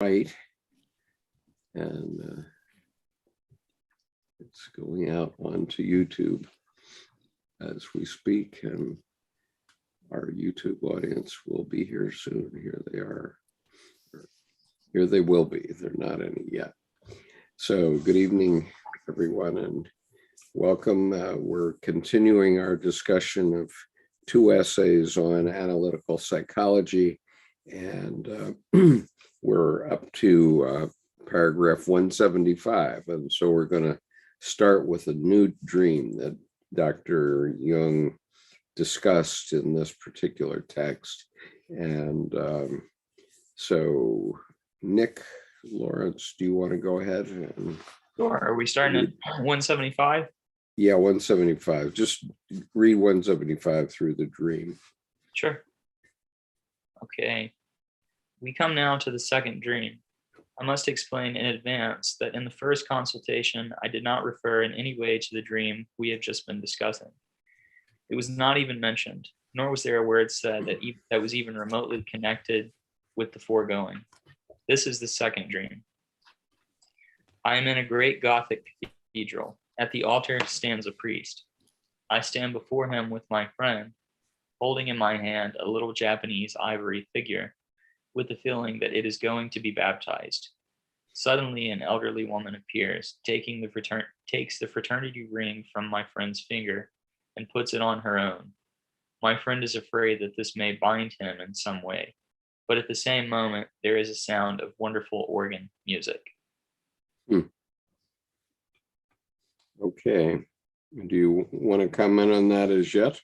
Right, and it's going out onto YouTube as we speak, and our YouTube audience will be here soon. Here they are. Here they will be. They're not any yet. So good evening, everyone, and welcome. We're continuing our discussion of two essays on analytical psychology, and we're up to paragraph 175. And so we're going to start with a new dream that Dr. Jung discussed in this particular text. And so Nick Lawrence, do you want to go ahead? Sure. Are we starting at 175? Yeah, 175. Just read 175 through the dream. Sure. Okay. We come now to the second dream. I must explain in advance that in the first consultation, I did not refer in any way to the dream we have just been discussing. It was not even mentioned, nor was there a word said that was even remotely connected with the foregoing. This is the second dream. I am in a great Gothic cathedral. At the altar stands a priest. I stand before him with my friend, holding in my hand a little Japanese ivory figure, with the feeling that it is going to be baptized. Suddenly, an elderly woman appears, takes the fraternity ring from my friend's finger and puts it on her own. My friend is afraid that this may bind him in some way, but at the same moment, there is a sound of wonderful organ music. Okay. Do you want to comment on that as yet?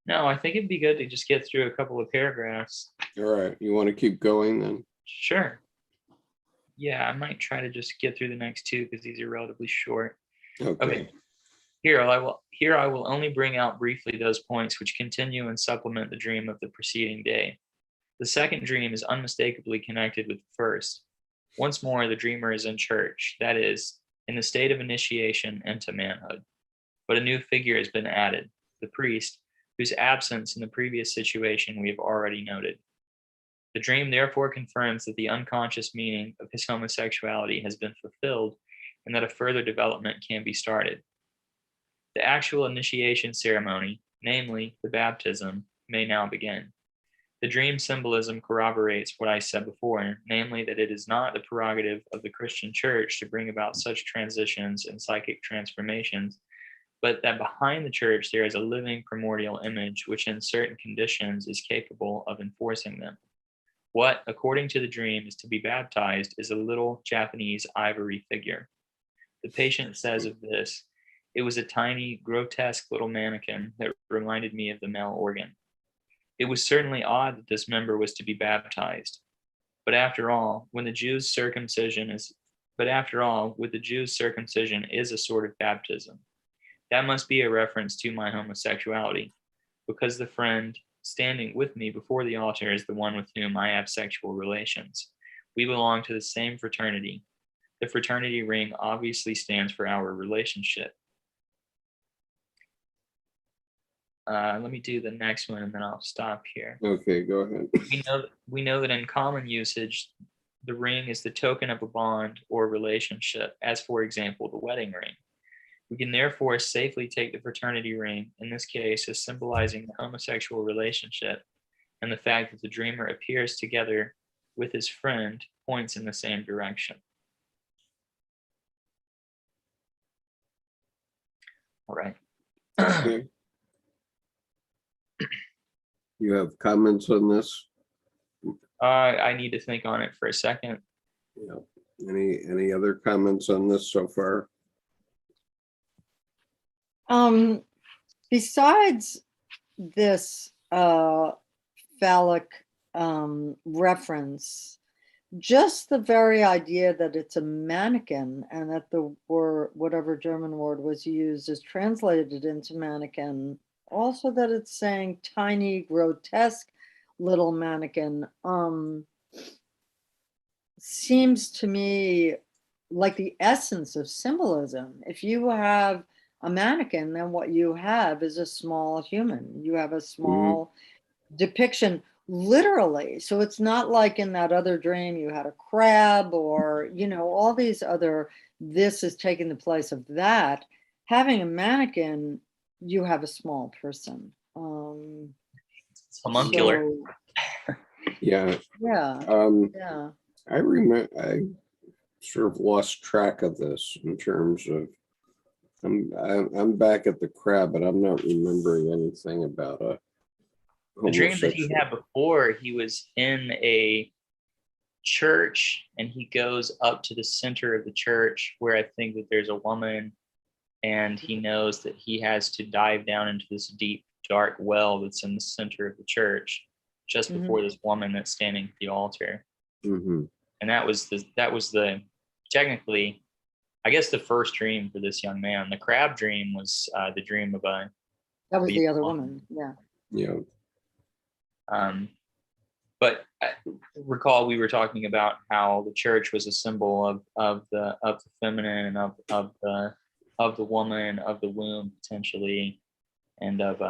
No, I think it'd be good to just get through a couple of paragraphs. All right. You want to keep going then? Sure. Yeah, I might try to just get through the next two because these are relatively short. Okay. Here I will only bring out briefly those points which continue and supplement the dream of the preceding day. The second dream is unmistakably connected with the first. Once more, the dreamer is in church, that is, in the state of initiation into manhood. But a new figure has been added, the priest, whose absence in the previous situation we have already noted. The dream therefore confirms that the unconscious meaning of his homosexuality has been fulfilled and that a further development can be started. The actual initiation ceremony, namely the baptism, may now begin. The dream symbolism corroborates what I said before, namely that it is not the prerogative of the Christian church to bring about such transitions and psychic transformations, but that behind the church there is a living primordial image which in certain conditions is capable of enforcing them. What, according to the dream, is to be baptized is a little Japanese ivory figure. The patient says of this, it was a tiny, grotesque little mannequin that reminded me of the male organ. It was certainly odd that this member was to be baptized. But after all, with the Jews' circumcision is a sort of baptism. That must be a reference to my homosexuality, because the friend standing with me before the altar is the one with whom I have sexual relations. We belong to the same fraternity. The fraternity ring obviously stands for our relationship. Let me do the next one and then I'll stop here. Okay, go ahead. We know that in common usage, the ring is the token of a bond or relationship, as for example, the wedding ring. We can therefore safely take the fraternity ring, in this case, as symbolizing the homosexual relationship, and the fact that the dreamer appears together with his friend points in the same direction. All right. Okay. You have comments on this? I need to think on it for a second. Yeah. Any other comments on this so far? Besides this phallic reference, just the very idea that it's a mannequin and that the word, whatever German word was used, is translated into mannequin, also that it's saying tiny, grotesque little mannequin, seems to me like the essence of symbolism. If you have a mannequin, then what you have is a small human. You have a small depiction, literally. So it's not like in that other dream you had a crab or, all these other, this is taking the place of that. Having a mannequin, you have a small person. It's homuncular. So, Yeah. yeah, Yeah. I remember, I sort of lost track of this in terms of, I'm back at the crab, but I'm not remembering anything about a The dream that he homosexual. had before, he was in a church and he goes up to the center of the church where I think that there's a woman, and he knows that he has to dive down into this deep, dark well that's in the center of the church just before this woman that's standing at the altar. Mm-hmm. And that was the technically, I guess, the first dream for this young man. The crab dream was the dream of a. that was the other woman. Yeah. Yeah. But I recall we were talking about how the church was a symbol of the feminine and of the woman, of the womb potentially, and of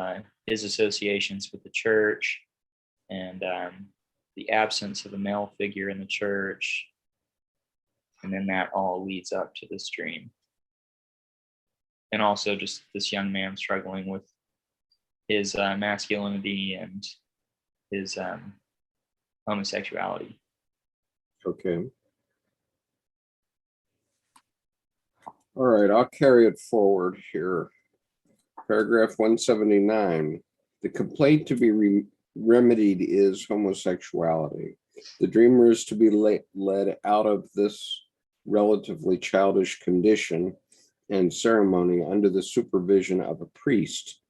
his associations with the church, and the absence of a male figure in the church, and then that all leads up to this dream, and also just this young man struggling with his masculinity and his homosexuality. Okay. All right, I'll carry it forward here. Paragraph 179. The complaint to be remedied is homosexuality. The dreamer is to be led out of this relatively childish condition and ceremony under the supervision of a priest.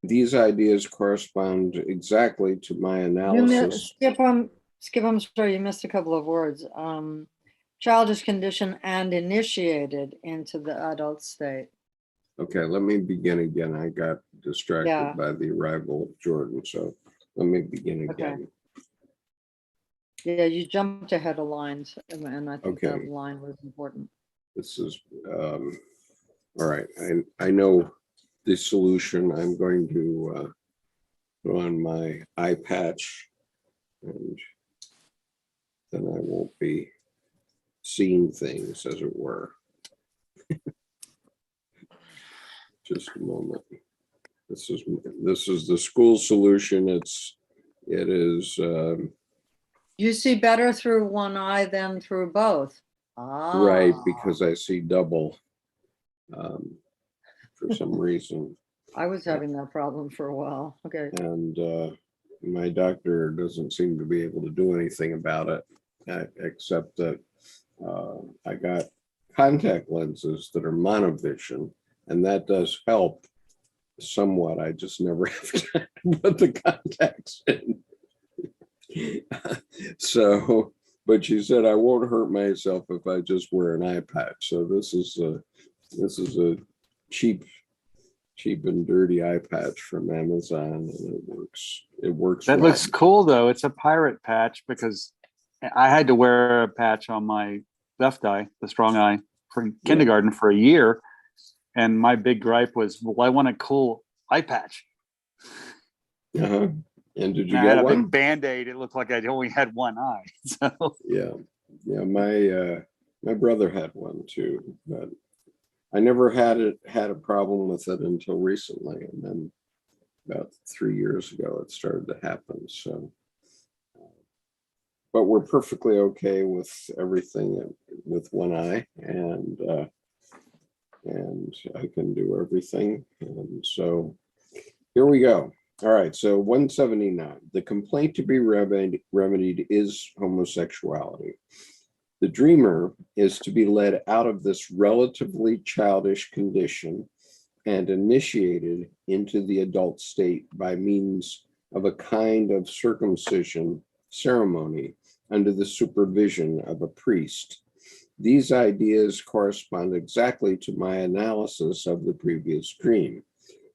These ideas correspond exactly to my analysis. Skip, I'm sorry, you missed a couple of words. Childish condition and initiated into the adult state. Okay, let me begin again. I got distracted Yeah. by the arrival of Jordan, so let me begin again. Yeah, you jumped ahead of lines, and I think that Okay. line was important. This is, all right, I know the solution. I'm going to put on my eye patch, and then I won't be seeing things, as it were. Just a moment. This is the school solution. It is You see better through one eye than through both. right, because I see double for some reason. I was having that problem for a while. Okay. And my doctor doesn't seem to be able to do anything about it, except that I got contact lenses that are monovision, and that does help somewhat. I just never have to put the contacts in. So, but she said I won't hurt myself if I just wear an eye patch. So this is a cheap and dirty eye patch from Amazon, and it works. It works. That well. looks cool though. It's a pirate patch, because I had to wear a patch on my left eye, the strong eye, for kindergarten for a year. And my big gripe was, well, I want a cool eye patch. Uh-huh. And did you And I get had a one? big Band-Aid. It looked like I only had one eye. So Yeah. My brother had one too, but I never had a problem with it until recently, and then about 3 years ago it started to happen. So, but we're perfectly okay with everything with one eye, and I can do everything. And so here we go. All right, so 179. The complaint to be remedied is homosexuality. The dreamer is to be led out of this relatively childish condition and initiated into the adult state by means of a kind of circumcision ceremony under the supervision of a priest. These ideas correspond exactly to my analysis of the previous dream.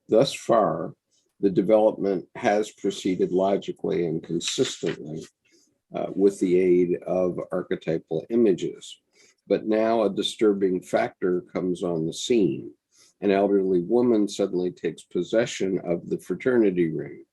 Thus far, the development has proceeded logically and consistently with the aid of archetypal images. But now a disturbing factor comes on the scene. An elderly woman suddenly takes possession of the fraternity ring.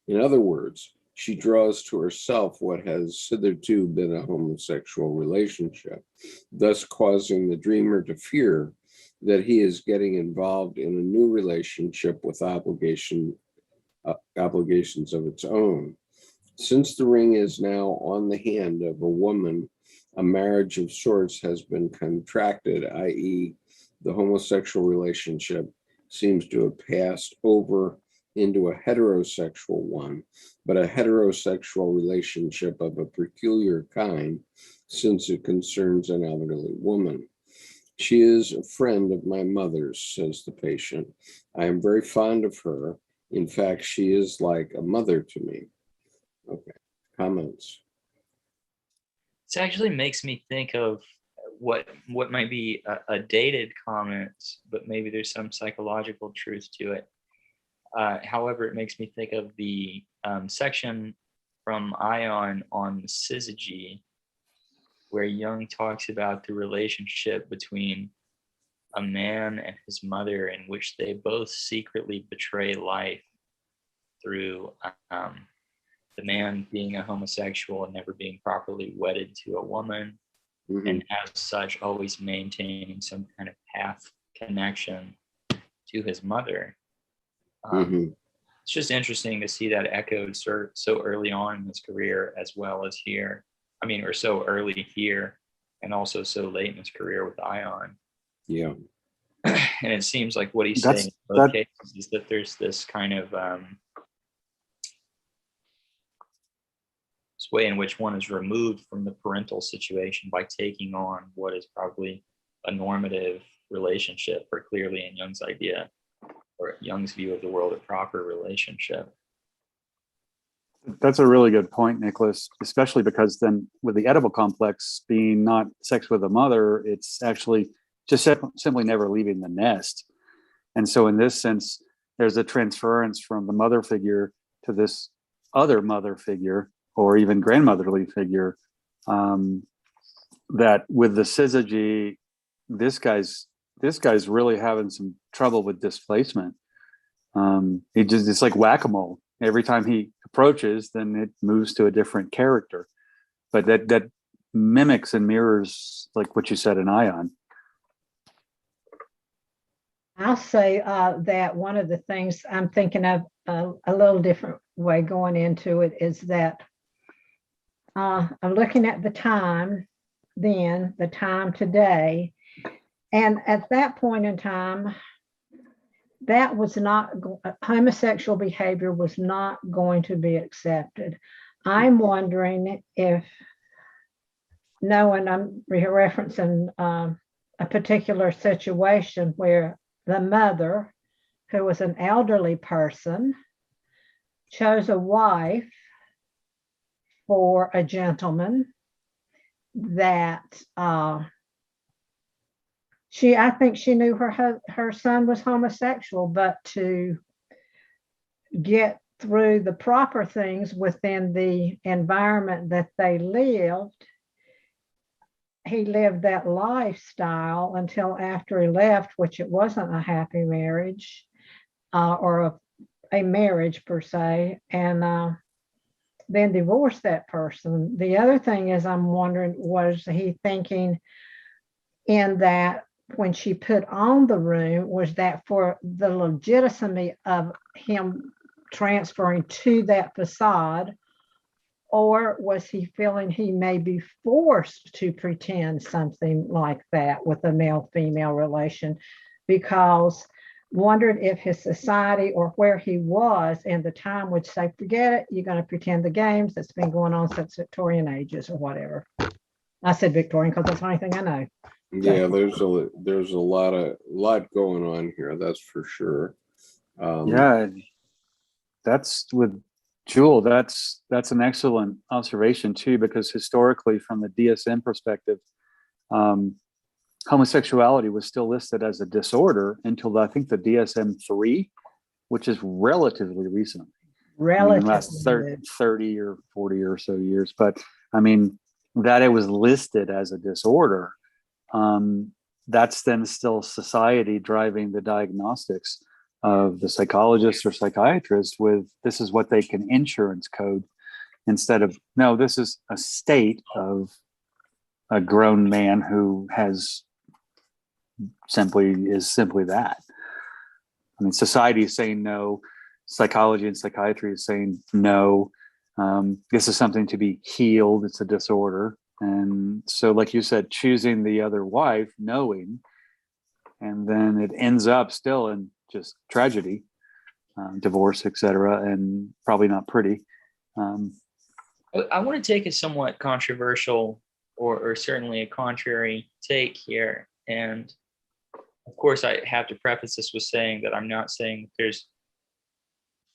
In other words, she draws to herself what has hitherto been a homosexual relationship, thus causing the dreamer to fear that he is getting involved in a new relationship with obligations of its own. Since the ring is now on the hand of a woman, a marriage of sorts has been contracted, i.e., the homosexual relationship seems to have passed over into a heterosexual one, but a heterosexual relationship of a peculiar kind, since it concerns an elderly woman. She is a friend of my mother's, says the patient. I am very fond of her. In fact, she is like a mother to me. Okay, comments? This actually makes me think of what might be a dated comment, but maybe there's some psychological truth to it. However, it makes me think of the section from Ion on syzygy, where Jung talks about the relationship between a man and his mother, in which they both secretly betray life through the man being a homosexual and never being properly wedded to a woman, and as such always maintaining some kind of path connection to his mother. It's just interesting to see that echoed so early on in his career, as well as here. I mean, or so early here, and also so late in his career with Ion. Yeah. And it seems like what he's saying in both cases is that there's this kind of this way in which one is removed from the parental situation by taking on what is probably a normative relationship, or clearly in Jung's idea, or Jung's view of the world, a proper relationship. That's a really good point, Nicholas, especially because then with the Oedipal complex being not sex with a mother, it's actually just simply never leaving the nest. And so in this sense, there's a transference from the mother figure to this other mother figure, or even grandmotherly figure, that with the syzygy, this guy's really having some trouble with displacement. It's like whack-a-mole. Every time he approaches, then it moves to a different character. But that mimics and mirrors like what you said in Ion. I'll say that one of the things I'm thinking of a little different way going into it is that I'm looking at the time then, the time today, and at that point in time, that was not, homosexual behavior was not going to be accepted. I'm wondering if, knowing I'm referencing a particular situation where the mother, who was an elderly person, chose a wife for a gentleman that I think she knew her son was homosexual, but to get through the proper things within the environment that they lived, he lived that lifestyle until after he left, which it wasn't a happy marriage or a marriage per se, and then divorced that person. The other thing is, I'm wondering, was he thinking in that when she put on the room, was that for the legitimacy of him transferring to that facade, or was he feeling he may be forced to pretend something like that with a male-female relation? Because wondered if his society or where he was in the time would say, forget it, you're going to pretend the games that's been going on since Victorian ages or whatever. I said Victorian because that's the only thing I know. Yeah, there's a lot going on here, that's for sure. Yeah, that's with Jewel. That's an excellent observation too, because historically, from the DSM perspective, homosexuality was still listed as a disorder until I think the DSM-3, which is relatively recent. Relatively last 30 or 40 or so years, but I mean that it was listed as a disorder. That's then still society driving the diagnostics of the psychologist or psychiatrist with this is what they can insurance code. instead of, no, this is a state of a grown man who is simply that. I mean, society is saying no, psychology and psychiatry is saying no. This is something to be healed. It's a disorder. And so, like you said, choosing the other wife, knowing, and then it ends up still in just tragedy, divorce, etc., and probably not pretty. I want to take a somewhat controversial or certainly a contrary take here. And of course, I have to preface this with saying that I'm not saying there's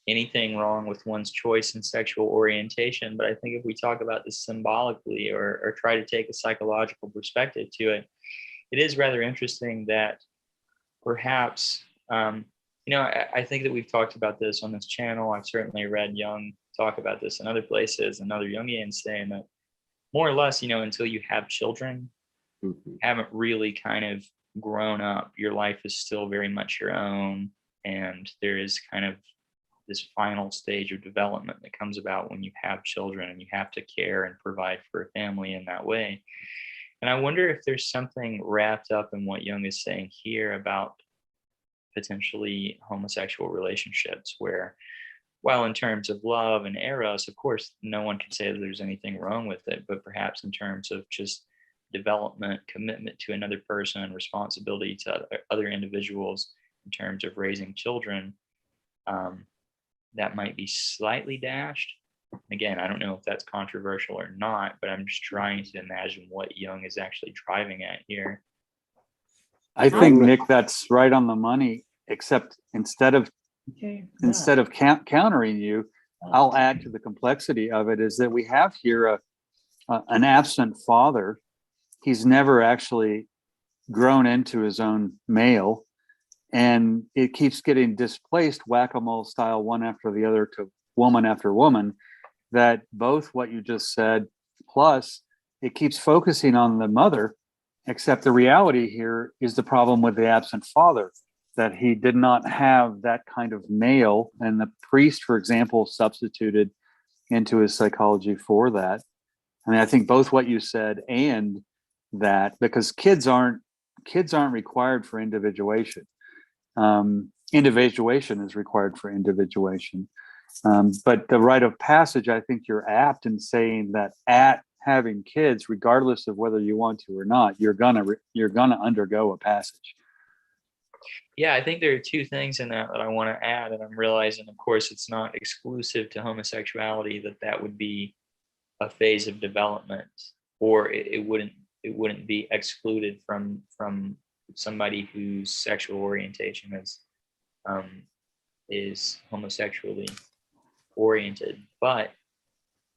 anything wrong with one's choice in sexual orientation. But I think if we talk about this symbolically or try to take a psychological perspective to it, it is rather interesting that perhaps, I think that we've talked about this on this channel. I've certainly read Jung talk about this in other places, and other Jungians saying that more or less, until you have children, haven't really kind of grown up. Your life is still very much your own. And there is kind of this final stage of development that comes about when you have children and you have to care and provide for a family in that way. And I wonder if there's something wrapped up in what Jung is saying here about potentially homosexual relationships, where while in terms of love and eros, of course, no one can say that there's anything wrong with it, but perhaps in terms of just development, commitment to another person, and responsibility to other individuals in terms of raising children, that might be slightly dashed. Again, I don't know if that's controversial or not, but I'm just trying to imagine what Jung is actually driving at here. I think, Nick, that's right on the money, except instead of countering you, I'll add to the complexity of it is that we have here an absent father. He's never actually grown into his own male, and it keeps getting displaced whack-a-mole style, one after the other, to woman after woman, that both what you just said, plus it keeps focusing on the mother, except the reality here is the problem with the absent father, that he did not have that kind of male, and the priest, for example, substituted into his psychology for that. I mean, I think both what you said and that, because kids aren't required for individuation. Individuation is required for individuation. But the rite of passage, I think you're apt in saying that at having kids, regardless of whether you want to or not, you're gonna undergo a passage. Yeah, I think there are two things in that I want to add, and I'm realizing, of course, it's not exclusive to homosexuality that would be a phase of development, or it wouldn't be excluded from somebody whose sexual orientation is homosexually oriented. But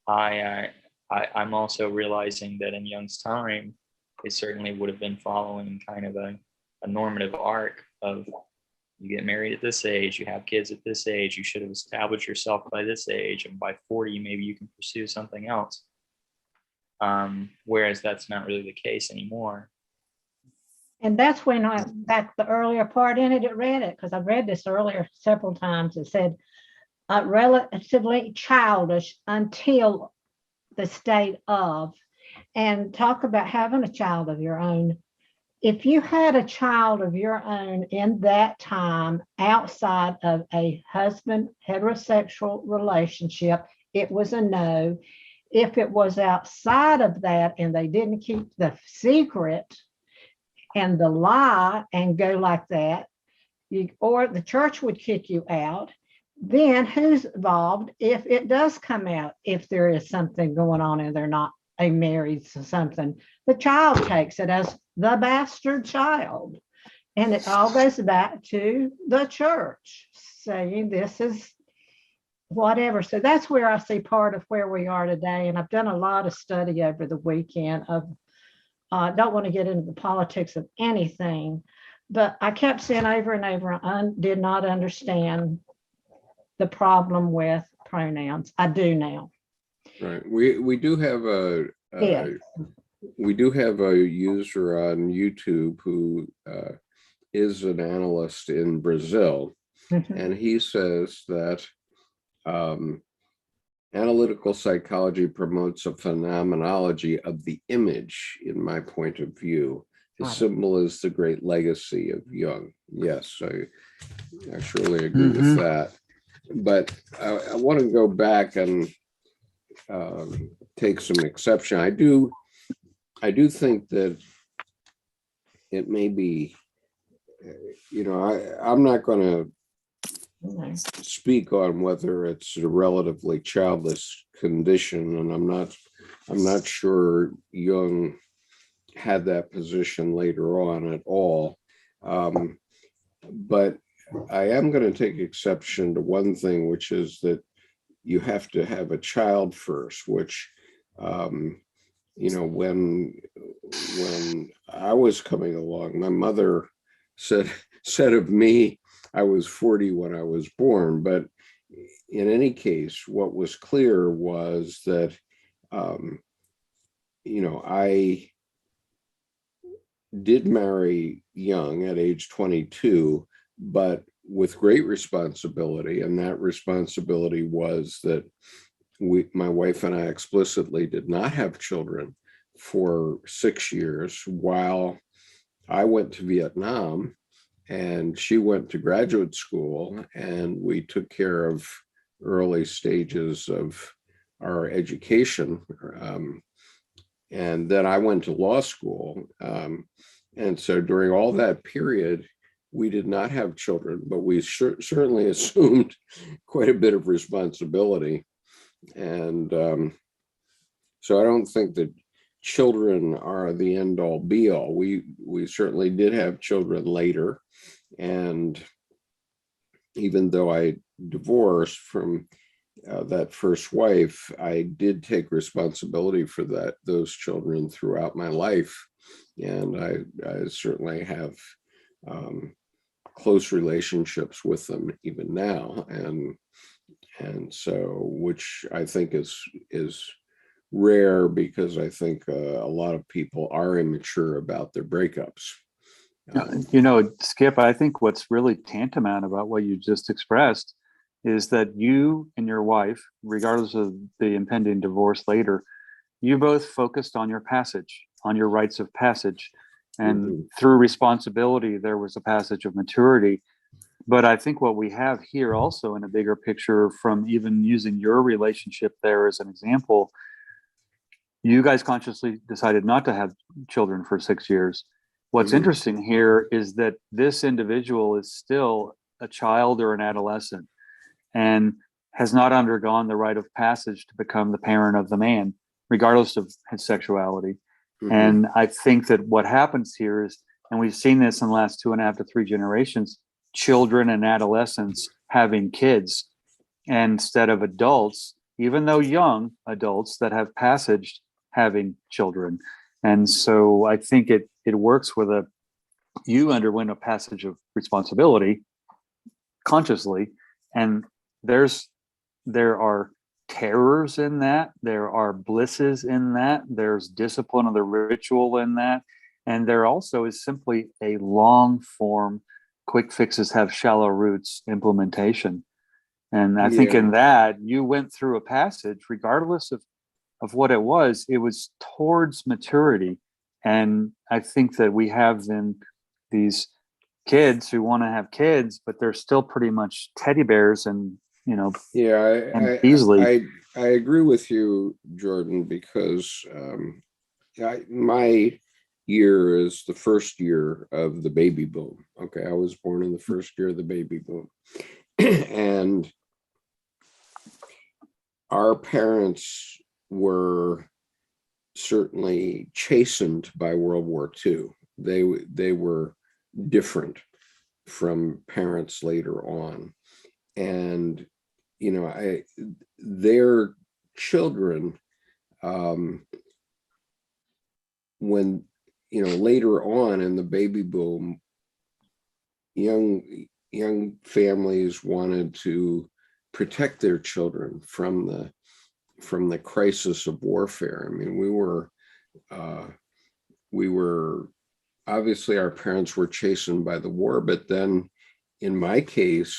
I'm also realizing that in Jung's time, it certainly would have been following kind of a normative arc of, you get married at this age, you have kids at this age, you should have established yourself by this age, and by 40 maybe you can pursue something else. Whereas that's not really the case anymore. And that's when back the earlier part in it, read it, because I've read this earlier several times. It said relatively childish until the state of, and talk about having a child of your own. If you had a child of your own in that time outside of a husband heterosexual relationship, it was a no. If it was outside of that and they didn't keep the secret and the lie and go like that, or the church would kick you out, then who's involved if it does come out, if there is something going on and they're not a married something? The child takes it as the bastard child. And it all goes back to the church saying this is whatever. So that's where I see part of where we are today. And I've done a lot of study over the weekend of, don't want to get into the politics of anything, but I kept saying over and over, I did not understand the problem with pronouns. I do now. Right. We do have a user on YouTube who is an analyst in Brazil, and he says that Analytical psychology promotes a phenomenology of the image, in my point of view. The Right. symbol is the great legacy of Jung. Yes, I surely agree with that. But I want to go back and take some exception. I do think that it may be, I'm not going to speak on whether it's a relatively childless condition, and I'm not sure Jung had that position later on at all. But I am going to take exception to one thing, which is that you have to have a child first, which, when I was coming along, my mother said of me, I was 40 when I was born. But in any case, what was clear was that, I did marry young at age 22, but with great responsibility. And that responsibility was that my wife and I explicitly did not have children for 6 years while I went to Vietnam and she went to graduate school, and we took care of early stages of our education. And then I went to law school. And so during all that period, we did not have children, but we certainly assumed quite a bit of responsibility. And so I don't think that children are the end all be all. We certainly did have children later. And even though I divorced from that first wife, I did take responsibility for those children throughout my life. And I certainly have close relationships with them even now. And so, which I think is rare, because I think a lot of people are immature about their breakups. Skip, I think what's really tantamount about what you just expressed is that you and your wife, regardless of the impending divorce later, you both focused on your passage, on your rites of passage. And through responsibility, there was a passage of maturity. But I think what we have here also in a bigger picture, from even using your relationship there as an example, you guys consciously decided not to have children for 6 years. What's interesting here is that this individual is still a child or an adolescent and has not undergone the rite of passage to become the parent of the man, regardless of his sexuality. And I think that what happens here is, and we've seen this in the last 2.5 to 3 generations, children and adolescents having kids instead of adults, even though young adults that have passaged having children. And so I think it works with you underwent a passage of responsibility consciously, and there are terrors in that, there are blisses in that, there's discipline of the ritual in that, and there also is simply a long form, quick fixes have shallow roots implementation. And I think in that you went through a passage, regardless of what it was towards maturity. And I think that we have then these kids who want to have kids, but they're still pretty much teddy bears and, easily. I agree with you, Jordan, because my year is the first year of the baby boom. Okay, I was born in the first year of the baby boom. And our parents were certainly chastened by World War II. They were different from parents later on. And, their children, when, later on in the baby boom, young families wanted to protect their children from the crisis of warfare. I mean, we were obviously, our parents were chastened by the war, but then in my case,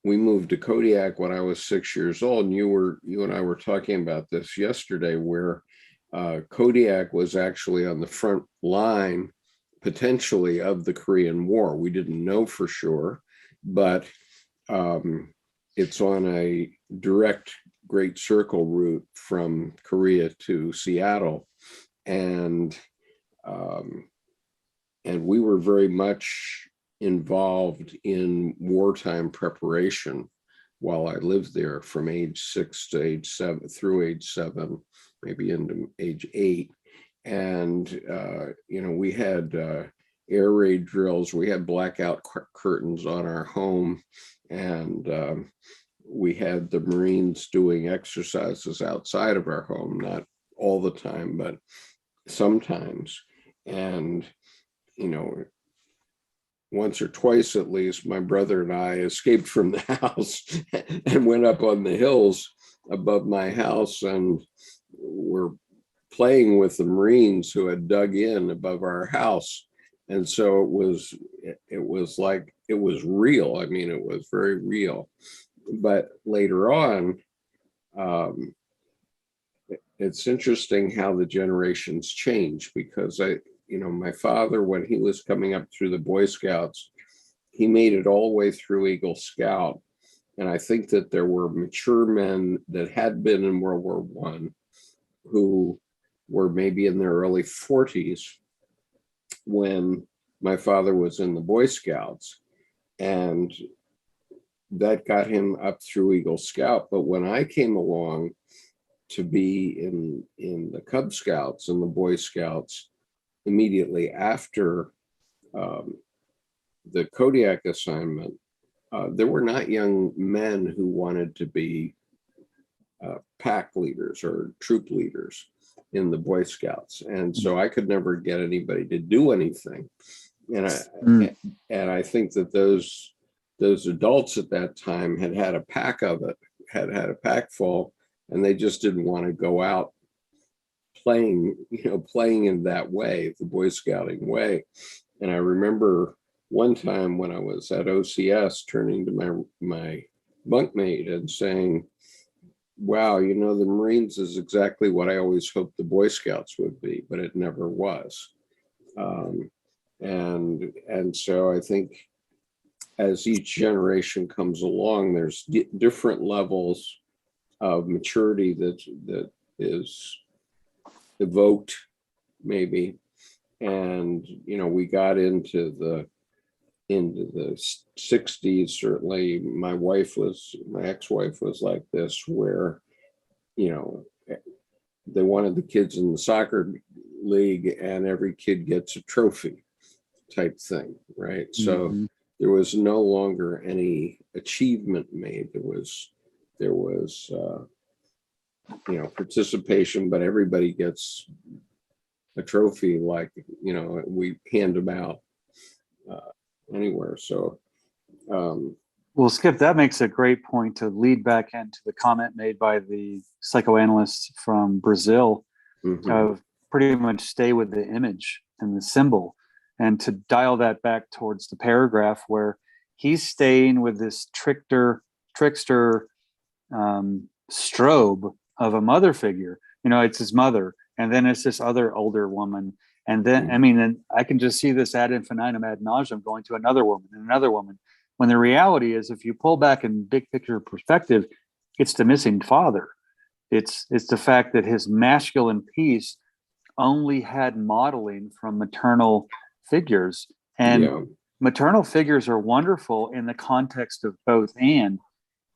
we moved to Kodiak when I was 6 years old, and you and I were talking about this yesterday, where Kodiak was actually on the front line potentially of the Korean War. We didn't know for sure, but it's on a direct Great Circle route from Korea to Seattle, and we were very much involved in wartime preparation while I lived there, from age 6 to age 7, through age 7, maybe into age 8. And we had air raid drills. We had blackout curtains on our home, and we had the Marines doing exercises outside of our home, not all the time, but sometimes. And once or twice at least, my brother and I escaped from the house and went up on the hills above my house, and were playing with the Marines who had dug in above our house. And so it was like, it was real. I mean, it was very real. But later on, it's interesting how the generations change, because my father, when he was coming up through the Boy Scouts, he made it all the way through Eagle Scout. And I think that there were mature men that had been in World War I who were maybe in their early 40s when my father was in the Boy Scouts. And that got him up through Eagle Scout. But when I came along to be in the Cub Scouts and the Boy Scouts, immediately after the Kodiak assignment, there were not young men who wanted to be pack leaders or troop leaders in the Boy Scouts. And so I could never get anybody to do anything. And I think that those adults at that time had a pack of it, had a pack full, and they just didn't want to go out playing in that way, the Boy Scouting way. And I remember one time when I was at OCS, turning to my bunkmate and saying, wow, the Marines is exactly what I always hoped the Boy Scouts would be, but it never was. And so I think as each generation comes along, there's different levels of maturity that is evoked, maybe. And we got into the 60s. Certainly my ex-wife was like this, where they wanted the kids in the soccer league and every kid gets a trophy type thing, right? So there was no longer any achievement made. There was participation, but everybody gets a trophy, like we hand them out anywhere. So well, Skip, that makes a great point to lead back into the comment made by the psychoanalyst from Brazil of pretty much stay with the image and the symbol, and to dial that back towards the paragraph where he's staying with this trickster strobe of a mother figure. It's his mother, and then it's this other older woman, and then and I can just see this ad infinitum, ad nauseum, going to another woman and another woman, when the reality is, if you pull back in big picture perspective, it's the missing father. It's the fact that his masculine piece only had modeling from maternal figures, and maternal figures are wonderful in the context of both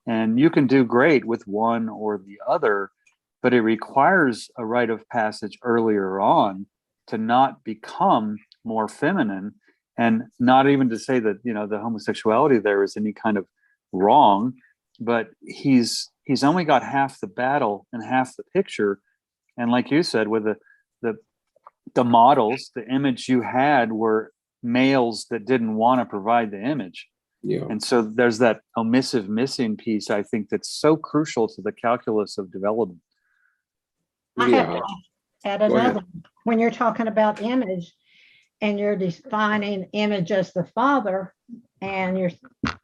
and you can do great with one or the other, but it requires a rite of passage earlier on to not become more feminine, and not even to say that the homosexuality there is any kind of wrong, but he's only got half the battle and half the picture. And like you said, with the models, the image you had were males that didn't want to provide the image. And so there's that omissive missing piece, I think, that's so crucial to the calculus of development. I have to add another. When you're talking about image and you're defining image as the father, and you're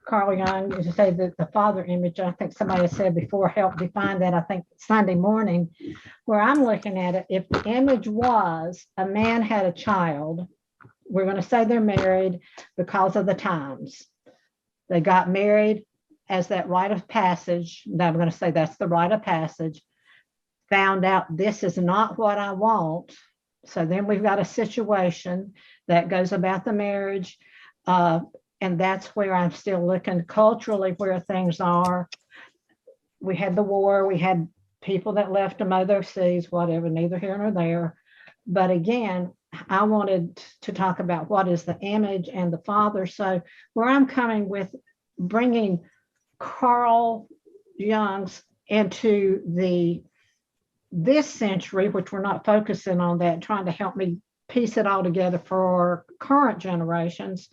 Carl Jung, you say that the father image, I think somebody has said before, helped define that, I think Sunday morning, where I'm looking at it, if the image was a man had a child, we're going to say they're married because of the times. They got married as that rite of passage. Now I'm going to say that's the rite of passage. Found out this is not what I want. So then we've got a situation that goes about the marriage. And that's where I'm still looking culturally where things are. We had the war, we had people that left to mow their seas, whatever, neither here nor there. But again, I wanted to talk about what is the image and the father. So where I'm coming with bringing Carl Jung's into this century, which we're not focusing on that, trying to help me piece it all together for current generations,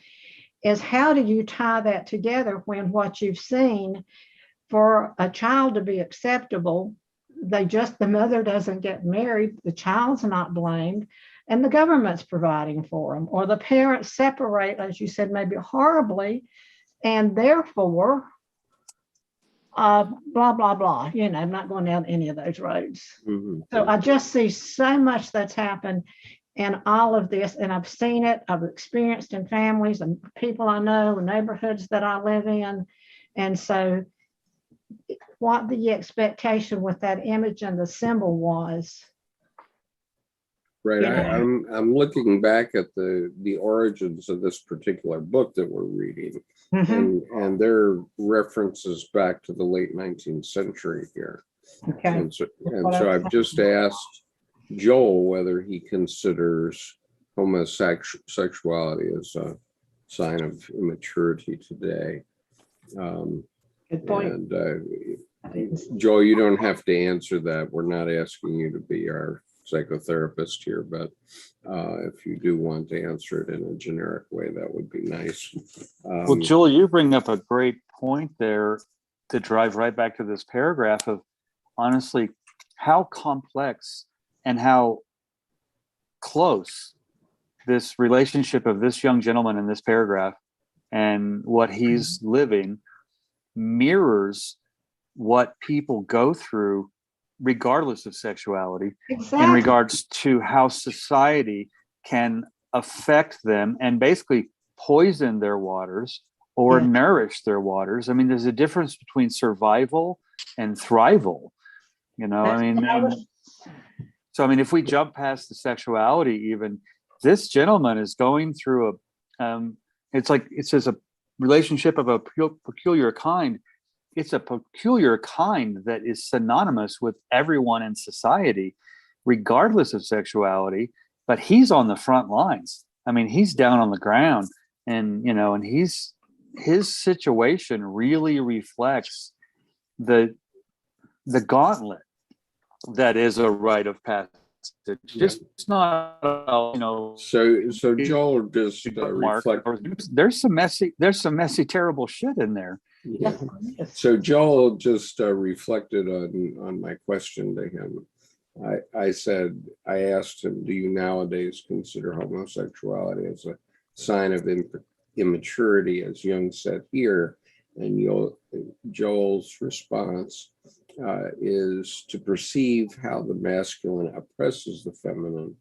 is how do you tie that together when what you've seen for a child to be acceptable, the mother doesn't get married, the child's not blamed, and the government's providing for them, or the parents separate, as you said, maybe horribly, and therefore, blah, blah, blah. You know, I'm not going down any of those roads. Mhm. So I just see so much that's happened in all of this, and I've seen it, I've experienced in families and people I know, neighborhoods that I live in. And so what the expectation with that image and the symbol was. Right. Yeah. I'm looking back at the origins of this particular book that we're reading, Mhm. and there are references back to the late 19th century here. Okay. And so I've just asked Joel whether he considers homosexuality as a sign of immaturity today. Good point. And Joel, you don't have to answer that. We're not asking you to be our psychotherapist here, but if you do want to answer it in a generic way, that would be nice. Well, Joel, you bring up a great point there to drive right back to this paragraph of honestly how complex and how close this relationship of this young gentleman in this paragraph and what he's living mirrors what people go through regardless of sexuality, Exactly. in regards to how society can affect them and basically poison their waters or Yeah. nourish their waters. I mean, there's a difference between survival and thrival, you know. I mean, so I mean, if we jump past the sexuality, even this gentleman is going through it's like it says a relationship of a peculiar kind. It's a peculiar kind that is synonymous with everyone in society, regardless of sexuality, but he's on the front lines. I mean, he's down on the ground, and, you know, and his situation really reflects the gauntlet that is a rite of passage. Just not, you know. So Joel just reflect. There's some messy, terrible shit in there. Yeah. So Joel just reflected on my question to him. I asked him, do you nowadays consider homosexuality as a sign of immaturity, as Jung said here? And Joel's response is to perceive how the masculine oppresses the feminine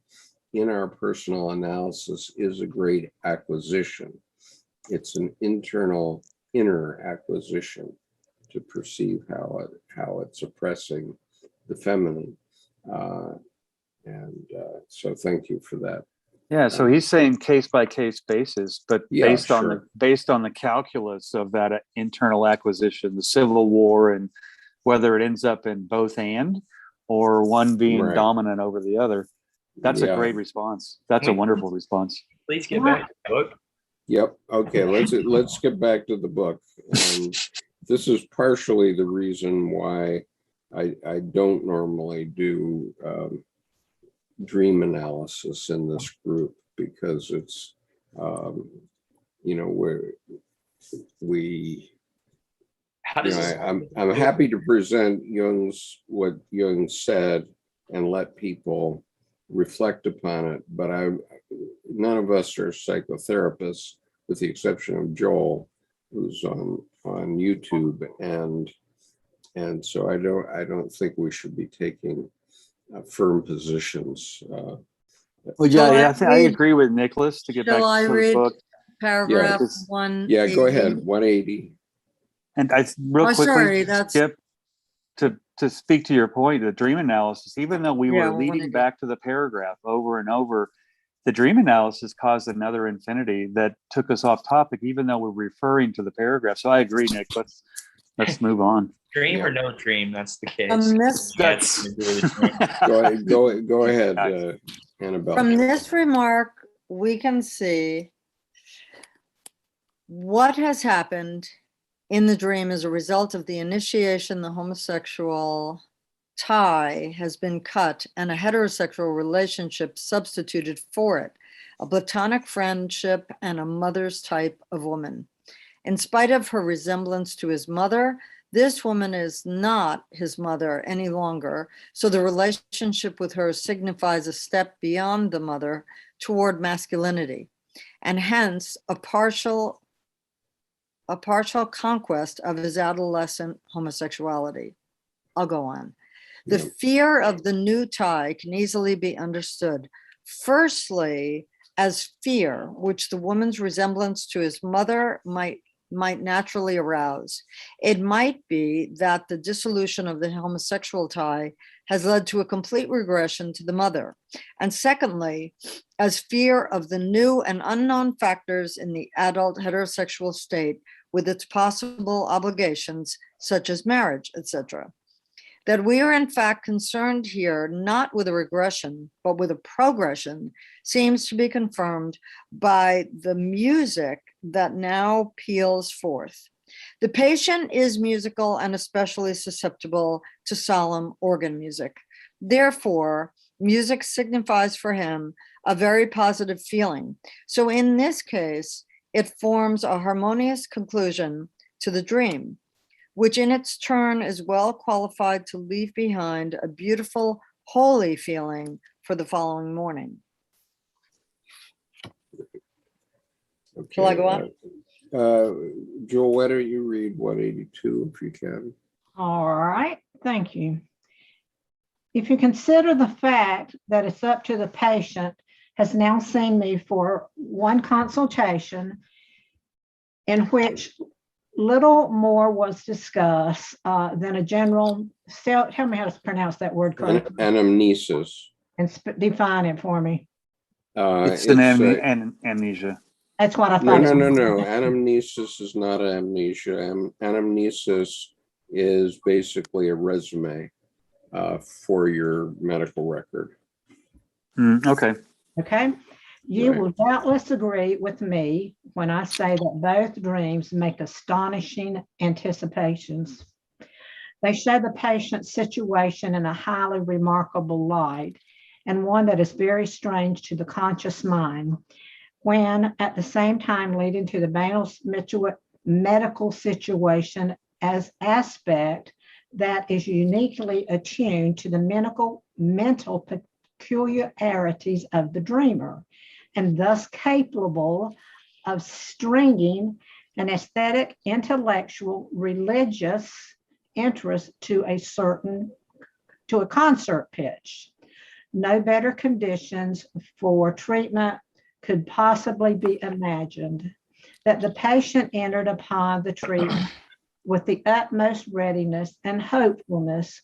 in our personal analysis is a great acquisition. It's an inner acquisition to perceive how it's oppressing the feminine. So thank you for that. Yeah, so he's saying case by case basis, but Yeah, based on the calculus of that internal acquisition, the Civil War, and whether it ends up in both and or one being Right. dominant over the other. That's a great response. That's a wonderful response. Please get back to the book. Yep. Okay. Let's get back to the book. This is partially the reason why I don't normally do dream analysis in this group, because it's How does this I'm happy to present what Jung said and let people reflect upon it, but none of us are psychotherapists. with the exception of Joel, who's on YouTube, and so I don't think we should be taking firm positions. Well, Shall I I read- agree with Nicholas to get back Shall I to the read book. paragraph Yes. 1? Yeah, go ahead. 180. And real Oh, quickly, sorry, that's- Skip, to speak to your point, the dream analysis, even though we Yeah, were leading 180. back to the paragraph over and over, the dream analysis caused another infinity that took us off topic, even though we're referring to the paragraph. So I agree, Nick. Let's move on. Dream Yeah. or no dream, that's the case. From this, You have to agree with me. Go ahead, Annabelle. from this remark, we can see what has happened in the dream as a result of the initiation. The homosexual tie has been cut and a heterosexual relationship substituted for it, a platonic friendship and a mother's type of woman. In spite of her resemblance to his mother, this woman is not his mother any longer, so the relationship with her signifies a step beyond the mother toward masculinity, and hence a partial conquest of his adolescent homosexuality. I'll go on. The Yeah. fear of the new tie can easily be understood. Firstly, as fear, which the woman's resemblance to his mother might naturally arouse. It might be that the dissolution of the homosexual tie has led to a complete regression to the mother. And secondly, as fear of the new and unknown factors in the adult heterosexual state with its possible obligations, such as marriage, etc. That we are in fact concerned here not with a regression, but with a progression seems to be confirmed by the music that now peals forth. The patient is musical and especially susceptible to solemn organ music. Therefore, music signifies for him a very positive feeling. So in this case, it forms a harmonious conclusion to the dream, which in its turn is well qualified to leave behind a beautiful, holy feeling for the following morning. Okay. Shall I go on? Joel, why don't you read 182 if you can? All right, thank you. If you consider the fact that it's up to the patient has now seen me for one consultation in which little more was discussed than a general, tell me how to pronounce that word correctly Anamnesis. and define it for me. It's an amnesia. That's what I thought. No. Anamnesis is not amnesia. Anamnesis is basically a resume for your medical record. Okay. Okay. You Right. will doubtless agree with me when I say that both dreams make astonishing anticipations. They show the patient's situation in a highly remarkable light, and one that is very strange to the conscious mind, when at the same time leading to the medical situation as aspect that is uniquely attuned to the mental peculiarities of the dreamer, and thus capable of stringing an aesthetic, intellectual, religious interest to a concert pitch. No better conditions for treatment could possibly be imagined. That the patient entered upon the treatment with the utmost readiness and hopefulness,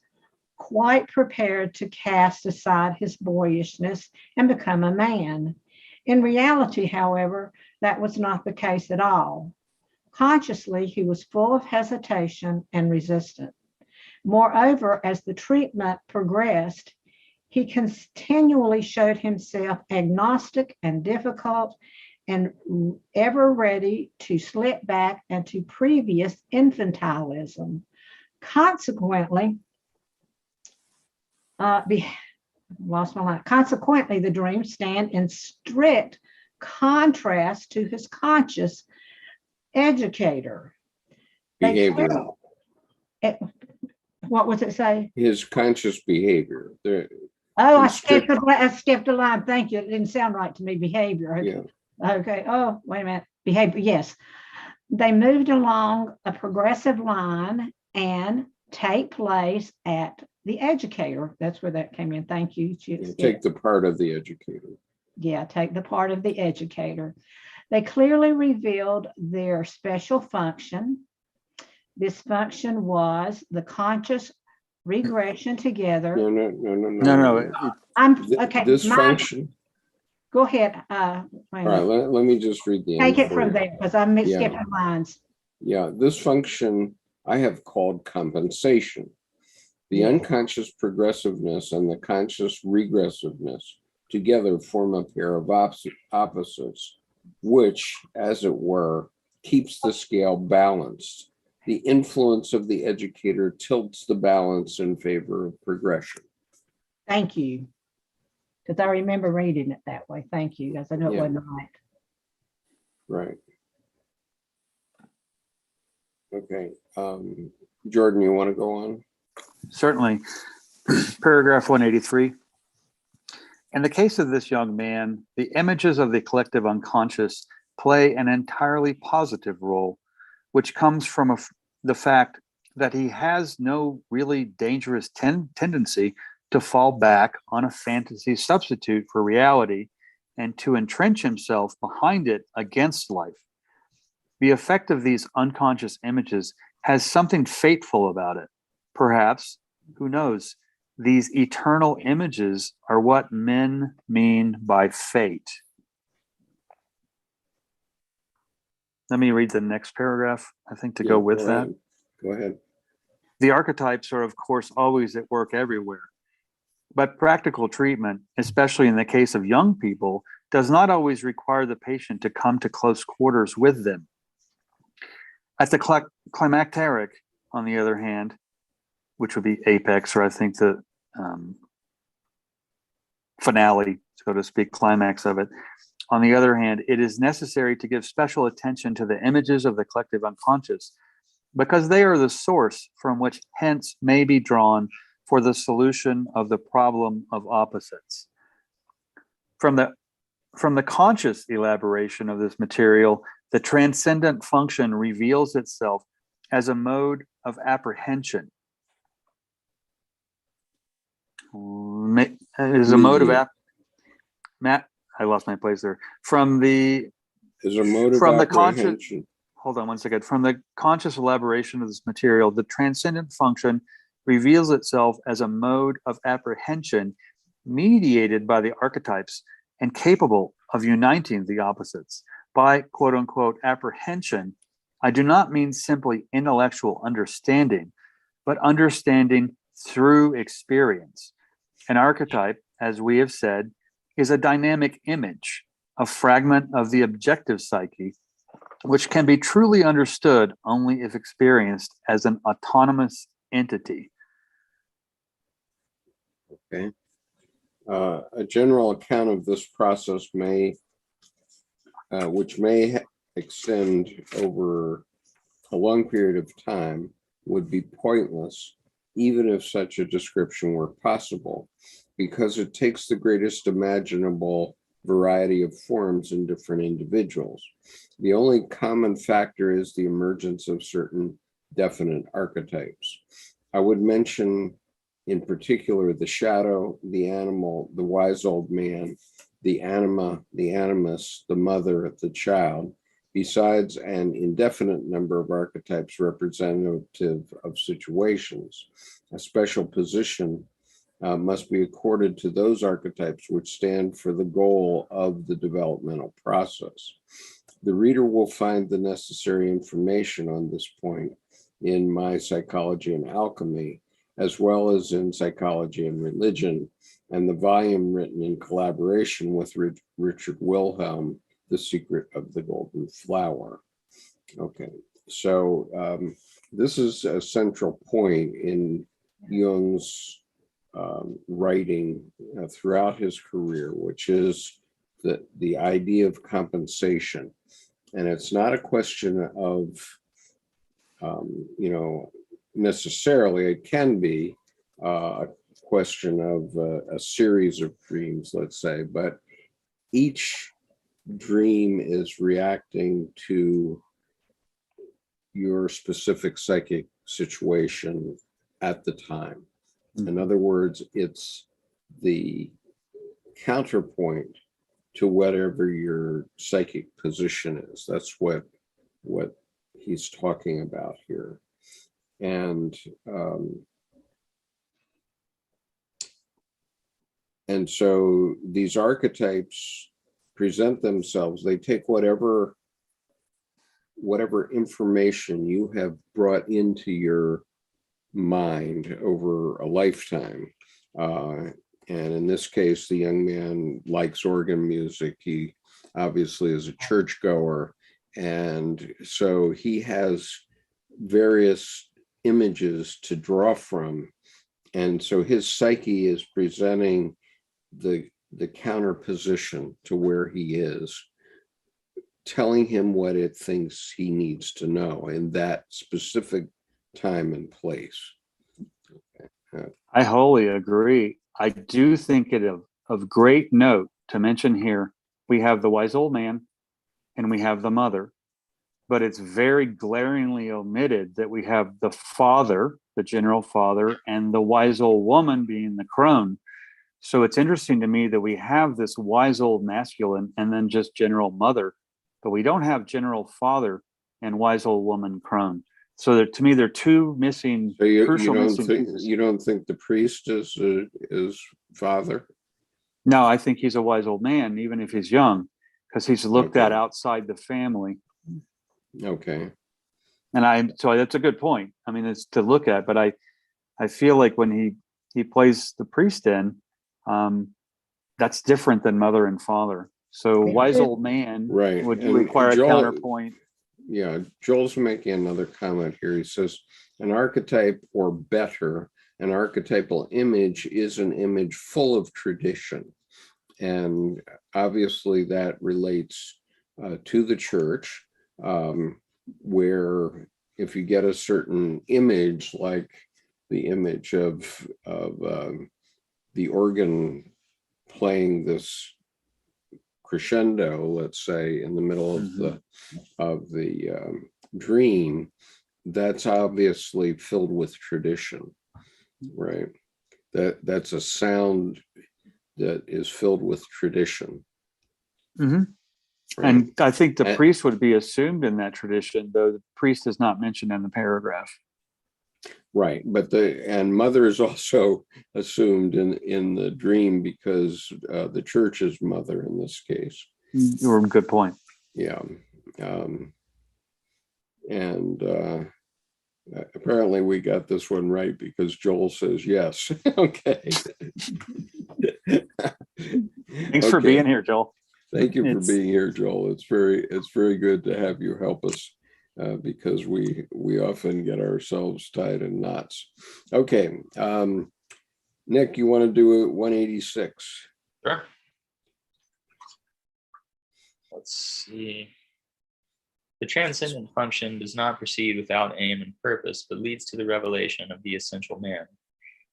quite prepared to cast aside his boyishness and become a man. In reality, however, that was not the case at all. Consciously, he was full of hesitation and resistance. Moreover, as the treatment progressed, he continually showed himself agnostic and difficult and ever ready to slip back into previous infantilism. Consequently, Consequently, the dreams stand in strict contrast to his conscious educator. Behavior. What was it say? His conscious behavior. Oh, I skipped a line. Thank you. It didn't sound right to me. Behavior. Yeah. Okay. Oh, wait a minute. Behavior. Yes. They moved along a progressive line and take place at the educator. That's where that came in. Thank you. Take the part of the educator. Yeah, take the part of the educator. They clearly revealed their special function. This function was the conscious regression together. No. I'm okay. This function. Go ahead. Wait All a right, minute. let me just read the Take end it for from you. there because I'm Yeah. skipping lines. Yeah, this function I have called compensation. The Yeah. unconscious progressiveness and the conscious regressiveness together form a pair of opposites, which, as it were, keeps the scale balanced. The influence of the educator tilts the balance in favor of progression. Thank you. Because I remember reading it that way. Thank you. As I know it Yeah. wasn't right. Right. Okay. Jordan, you want to go on? Certainly. Paragraph 183. In the case of this young man, the images of the collective unconscious play an entirely positive role, which comes from the fact that he has no really dangerous tendency to fall back on a fantasy substitute for reality and to entrench himself behind it against life. The effect of these unconscious images has something fateful about it. Perhaps, who knows, these eternal images are what men mean by fate. Let me read the next paragraph, I think, to go with that. Go ahead. The archetypes are, of course, always at work everywhere. But practical treatment, especially in the case of young people, does not always require the patient to come to close quarters with them. At the climacteric, on the other hand, which would be apex, or I think the finale, so to speak, climax of it. On the other hand, it is necessary to give special attention to the images of the collective unconscious because they are the source from which hence may be drawn for the solution of the problem of opposites. From the conscious elaboration of this material, the transcendent function reveals itself as a mode of apprehension. Is a mode of Matt, I lost my place there. From the conscious, hold on one second. From the conscious elaboration of this material, the transcendent function reveals itself as a mode of apprehension mediated by the archetypes and capable of uniting the opposites. By quote unquote apprehension, I do not mean simply intellectual understanding, but understanding through experience. An archetype, as we have said, is a dynamic image, a fragment of the objective psyche, which can be truly understood only if experienced as an autonomous entity. Okay. A general account of this process which may extend over a long period of time, would be pointless, even if such a description were possible, because it takes the greatest imaginable variety of forms in different individuals. The only common factor is the emergence of certain definite archetypes. I would mention in particular the shadow, the animal, the wise old man, the anima, the animus, the mother, the child, besides an indefinite number of archetypes representative of situations. A special position must be accorded to those archetypes which stand for the goal of the developmental process. The reader will find the necessary information on this point in my Psychology and Alchemy, as well as in Psychology and Religion, and the volume written in collaboration with Richard Wilhelm, The Secret of the Golden Flower. Okay, so this is a central point in Jung's writing throughout his career, which is the idea of compensation. And it's not a question of, necessarily, it can be a question of a series of dreams, let's say, but each dream is reacting to your specific psychic situation at the time. In other words, it's the counterpoint to whatever your psychic position is. That's what he's talking about here. And so these archetypes present themselves. They take whatever information you have brought into your mind over a lifetime. And in this case, the young man likes organ music. He obviously is a churchgoer. And so he has various images to draw from. And so his psyche is presenting the counter position to where he is, telling him what it thinks he needs to know in that specific time and place. I wholly agree. I do think it of great note to mention here, we have the wise old man and we have the mother, but it's very glaringly omitted that we have the father, the general father, and the wise old woman being the crone. So it's interesting to me that we have this wise old masculine and then just general mother, but we don't have general father and wise old woman crone. So to me, there are two missing, So you crucial don't missing think pieces. you don't think the priest is father? No, I think he's a wise old man, even if he's young, because he's looked at Okay. outside the family. Okay. And so that's a good point. I mean, it's to look at, but I feel like when he plays the priest in, that's different than mother and father. So wise old man Right. would And require a Joel- counterpoint. Yeah, Joel's making another comment here. He says, an archetype, or better, an archetypal image is an image full of tradition. And obviously that relates to the church, where if you get a certain image, like the image of the organ playing this crescendo, let's say, in the middle of the dream, that's obviously filled with tradition, right? That's a sound that is filled with tradition. Mhm. Right? And I think the And- priest would be assumed in that tradition, though the priest is not mentioned in the paragraph. Right, but and mother is also assumed in the dream because the church is mother in this case. Good point. Yeah, and apparently we got this one right because Joel says yes. Okay. Thanks for being here, Joel. Thank you for It's- being here, Joel. It's very good to have you help us because we often get ourselves tied in knots. Okay, Nick, you want to do it 186? Sure. Let's see. The transcendent function does not proceed without aim and purpose, but leads to the revelation of the essential man.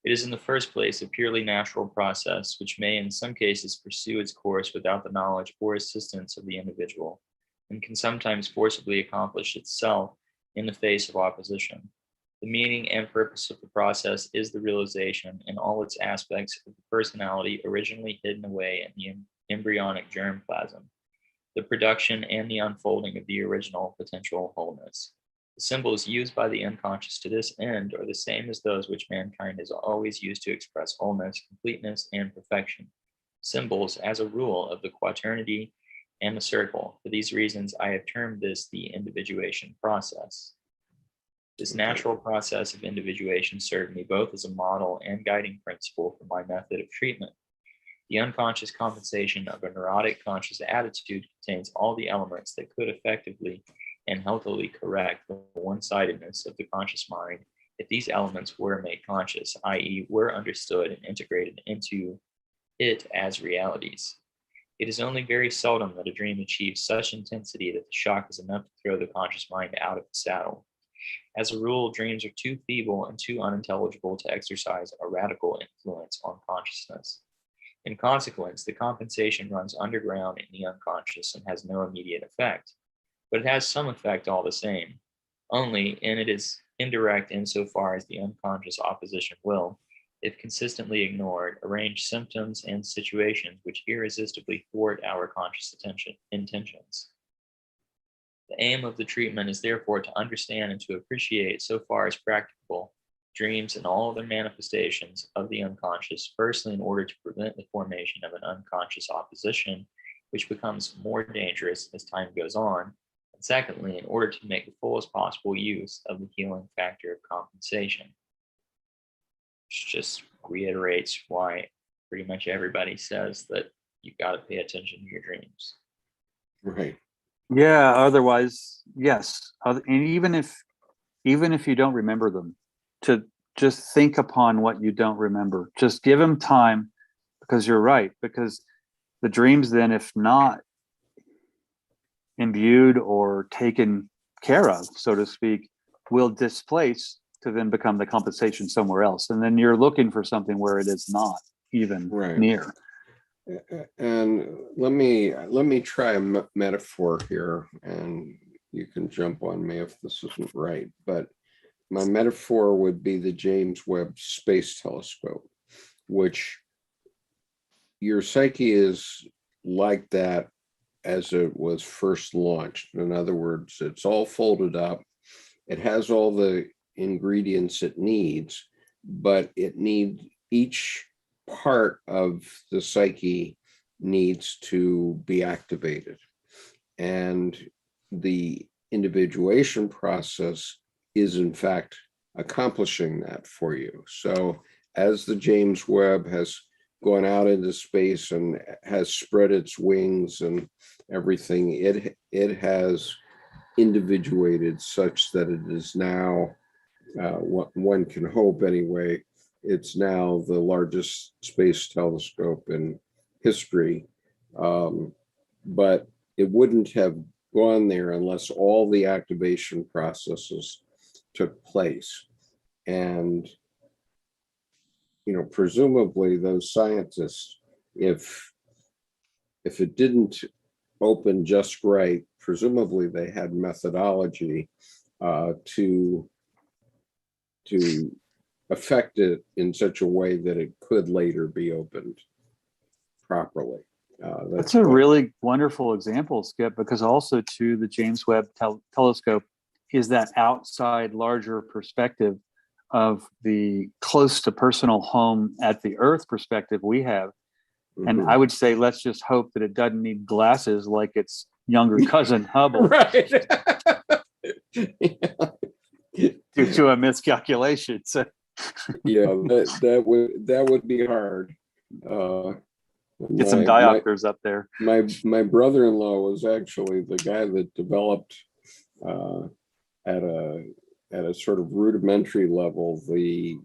It is in the first place a purely natural process, which may in some cases pursue its course without the knowledge or assistance of the individual, and can sometimes forcibly accomplish itself in the face of opposition. The meaning and purpose of the process is the realization in all its aspects of the personality originally hidden away in the embryonic germplasm, the production and the unfolding of the original potential wholeness. The symbols used by the unconscious to this end are the same as those which mankind has always used to express wholeness, completeness, and perfection. Symbols, as a rule, of the quaternity and the circle. For these reasons, I have termed this the individuation process. This natural process of individuation served me both as a model and guiding principle for my method of treatment. The unconscious compensation of a neurotic conscious attitude contains all the elements that could effectively and healthily correct the one-sidedness of the conscious mind if these elements were made conscious, i.e., were understood and integrated into it as realities. It is only very seldom that a dream achieves such intensity that the shock is enough to throw the conscious mind out of the saddle. As a rule, dreams are too feeble and too unintelligible to exercise a radical influence on consciousness. In consequence, the compensation runs underground in the unconscious and has no immediate effect, but it has some effect all the same, only, and it is indirect insofar as the unconscious opposition will, if consistently ignored, arrange symptoms and situations which irresistibly thwart our conscious intentions. The aim of the treatment is therefore to understand and to appreciate, so far as practicable, dreams and all other manifestations of the unconscious, firstly, in order to prevent the formation of an unconscious opposition, which becomes more dangerous as time goes on, and secondly, in order to make the fullest possible use of the healing factor of compensation. Which just reiterates why pretty much everybody says that you've got to pay attention to your dreams. Right. Yeah, otherwise, yes. And even if you don't remember them, to just think upon what you don't remember. Just give them time, because you're right. Because the dreams then, if not imbued or taken care of, so to speak, will displace to then become the compensation somewhere else. And then you're looking for something where it is not even Right. near. And let me try a metaphor here, and you can jump on me if this isn't right. But my metaphor would be the James Webb Space Telescope, which your psyche is like that as it was first launched. In other words, it's all folded up. It has all the ingredients it needs, but it needs each part of the psyche needs to be activated. And the individuation process is in fact accomplishing that for you. So as the James Webb has gone out into space and has spread its wings and everything, it has individuated such that it is now, what one can hope anyway, it's now the largest space telescope in history. But it wouldn't have gone there unless all the activation processes took place. And, presumably those scientists, if it didn't open just right, presumably they had methodology to affect it in such a way that it could later be opened properly. That's a really wonderful example, Skip, because also too, the James Webb telescope is that outside larger perspective of the close to personal home at the Earth perspective we have. And I would say, let's just hope that it doesn't need glasses like its younger cousin Hubble. Right. due to a miscalculation. So Yeah, that would be hard. get some diopters up there. My brother-in-law was actually the guy that developed at a sort of rudimentary level the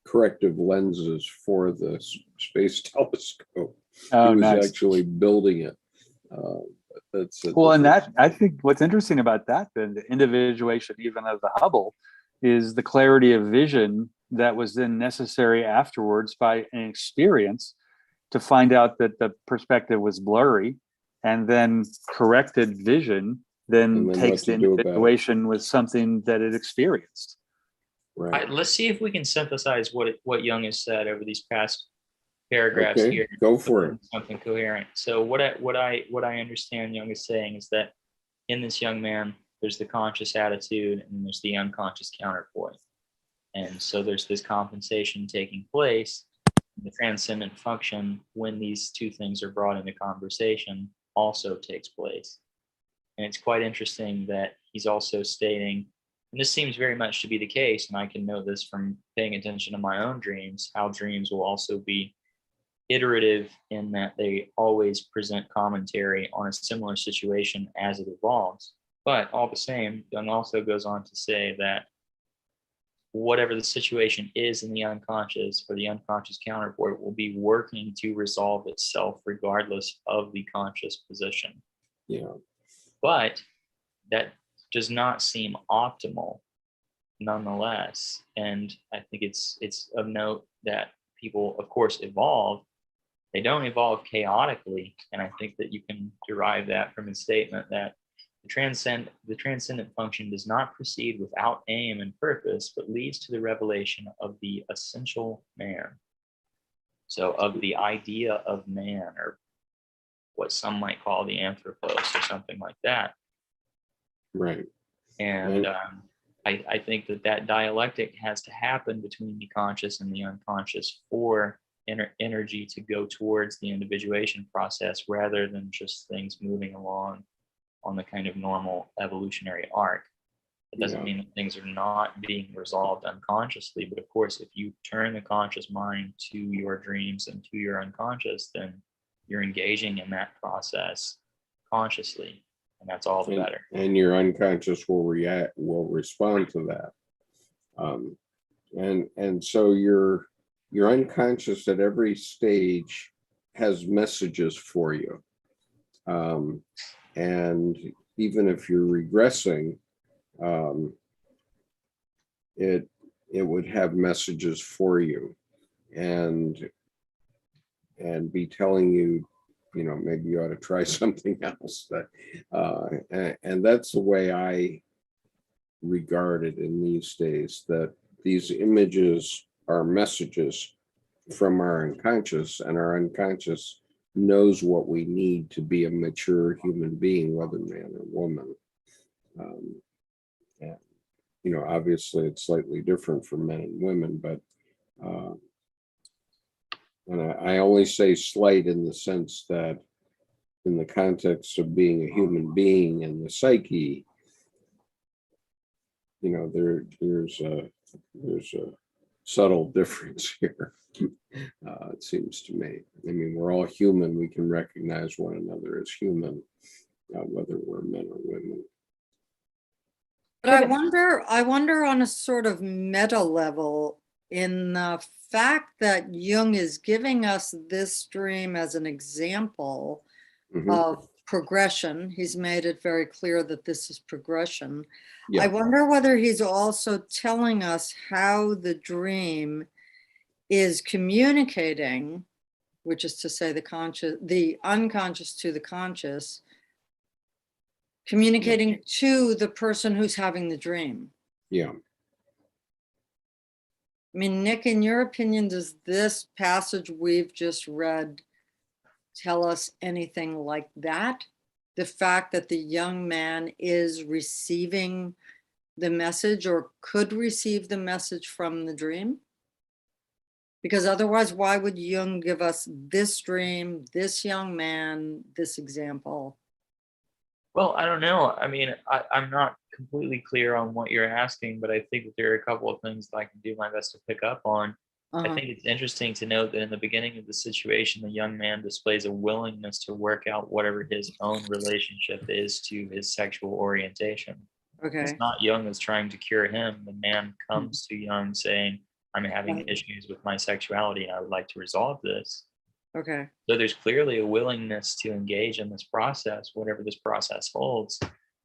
corrective lenses for the space telescope. Oh, he was nice. actually building it. Well, and that, I think what's interesting about that, then, the individuation even of the Hubble, is the clarity of vision that was then necessary afterwards by an experience to find out that the perspective was blurry, and then corrected vision then takes the individuation with something that it experienced. Right. Let's see if we can synthesize what Jung has said over these past paragraphs Okay, here. go for it. Something coherent. So what I understand Jung is saying is that in this young man, there's the conscious attitude and there's the unconscious counterpoint. And so there's this compensation taking place. The transcendent function, when these two things are brought into conversation, also takes place. And it's quite interesting that he's also stating, and this seems very much to be the case, and I can know this from paying attention to my own dreams, how dreams will also be iterative in that they always present commentary on a similar situation as it evolves. But all the same, Jung also goes on to say that whatever the situation is in the unconscious or the unconscious counterpart will be working to resolve itself regardless of the conscious position. Yeah. But that does not seem optimal nonetheless. And I think it's of note that people, of course, evolve, They don't evolve chaotically, and I think that you can derive that from his statement that the transcendent function does not proceed without aim and purpose, but leads to the revelation of the essential man. So of the idea of man, or what some might call the anthropos or something like that. Right. And I think that dialectic has to happen between the conscious and the unconscious for energy to go towards the individuation process, rather than just things moving along on the kind of normal evolutionary arc. It doesn't mean that things are not being resolved unconsciously, but of course, if you turn the conscious mind to your dreams and to your unconscious, then you're engaging in that process consciously, and that's all the better. And your unconscious will respond to that. And so your unconscious at every stage has messages for you. And even if you're regressing, it would have messages for you and be telling you, maybe you ought to try something else. And that's the way I regard it in these days, that these images are messages from our unconscious, and our unconscious knows what we need to be a mature human being, whether man or woman. And obviously it's slightly different for men and women, but and I only say slight in the sense that in the context of being a human being and the psyche, there's a subtle difference here. It seems to me. I mean, we're all human. We can recognize one another as human, whether we're men or women. But I wonder on a sort of meta level, in the fact that Jung is giving us this dream as an example of progression. He's made it very clear that this is progression. Yeah. I wonder whether he's also telling us how the dream is communicating, which is to say the unconscious to the conscious, communicating to the person who's having the dream. Yeah. I mean, Nick, in your opinion, does this passage we've just read tell us anything like that? The fact that the young man is receiving the message, or could receive the message from the dream? Because otherwise, why would Jung give us this dream, this young man, this example? Well, I don't know. I mean, I'm not completely clear on what you're asking, but I think that there are a couple of things that I can do my best to pick up on. I think it's interesting to note that in the beginning of the situation, the young man displays a willingness to work out whatever his own relationship is to his sexual orientation. Okay. It's not Jung that's trying to cure him. The man comes to Jung saying, I'm having issues with my sexuality and I would like to resolve this. Okay. So there's clearly a willingness to engage in this process, whatever this process holds.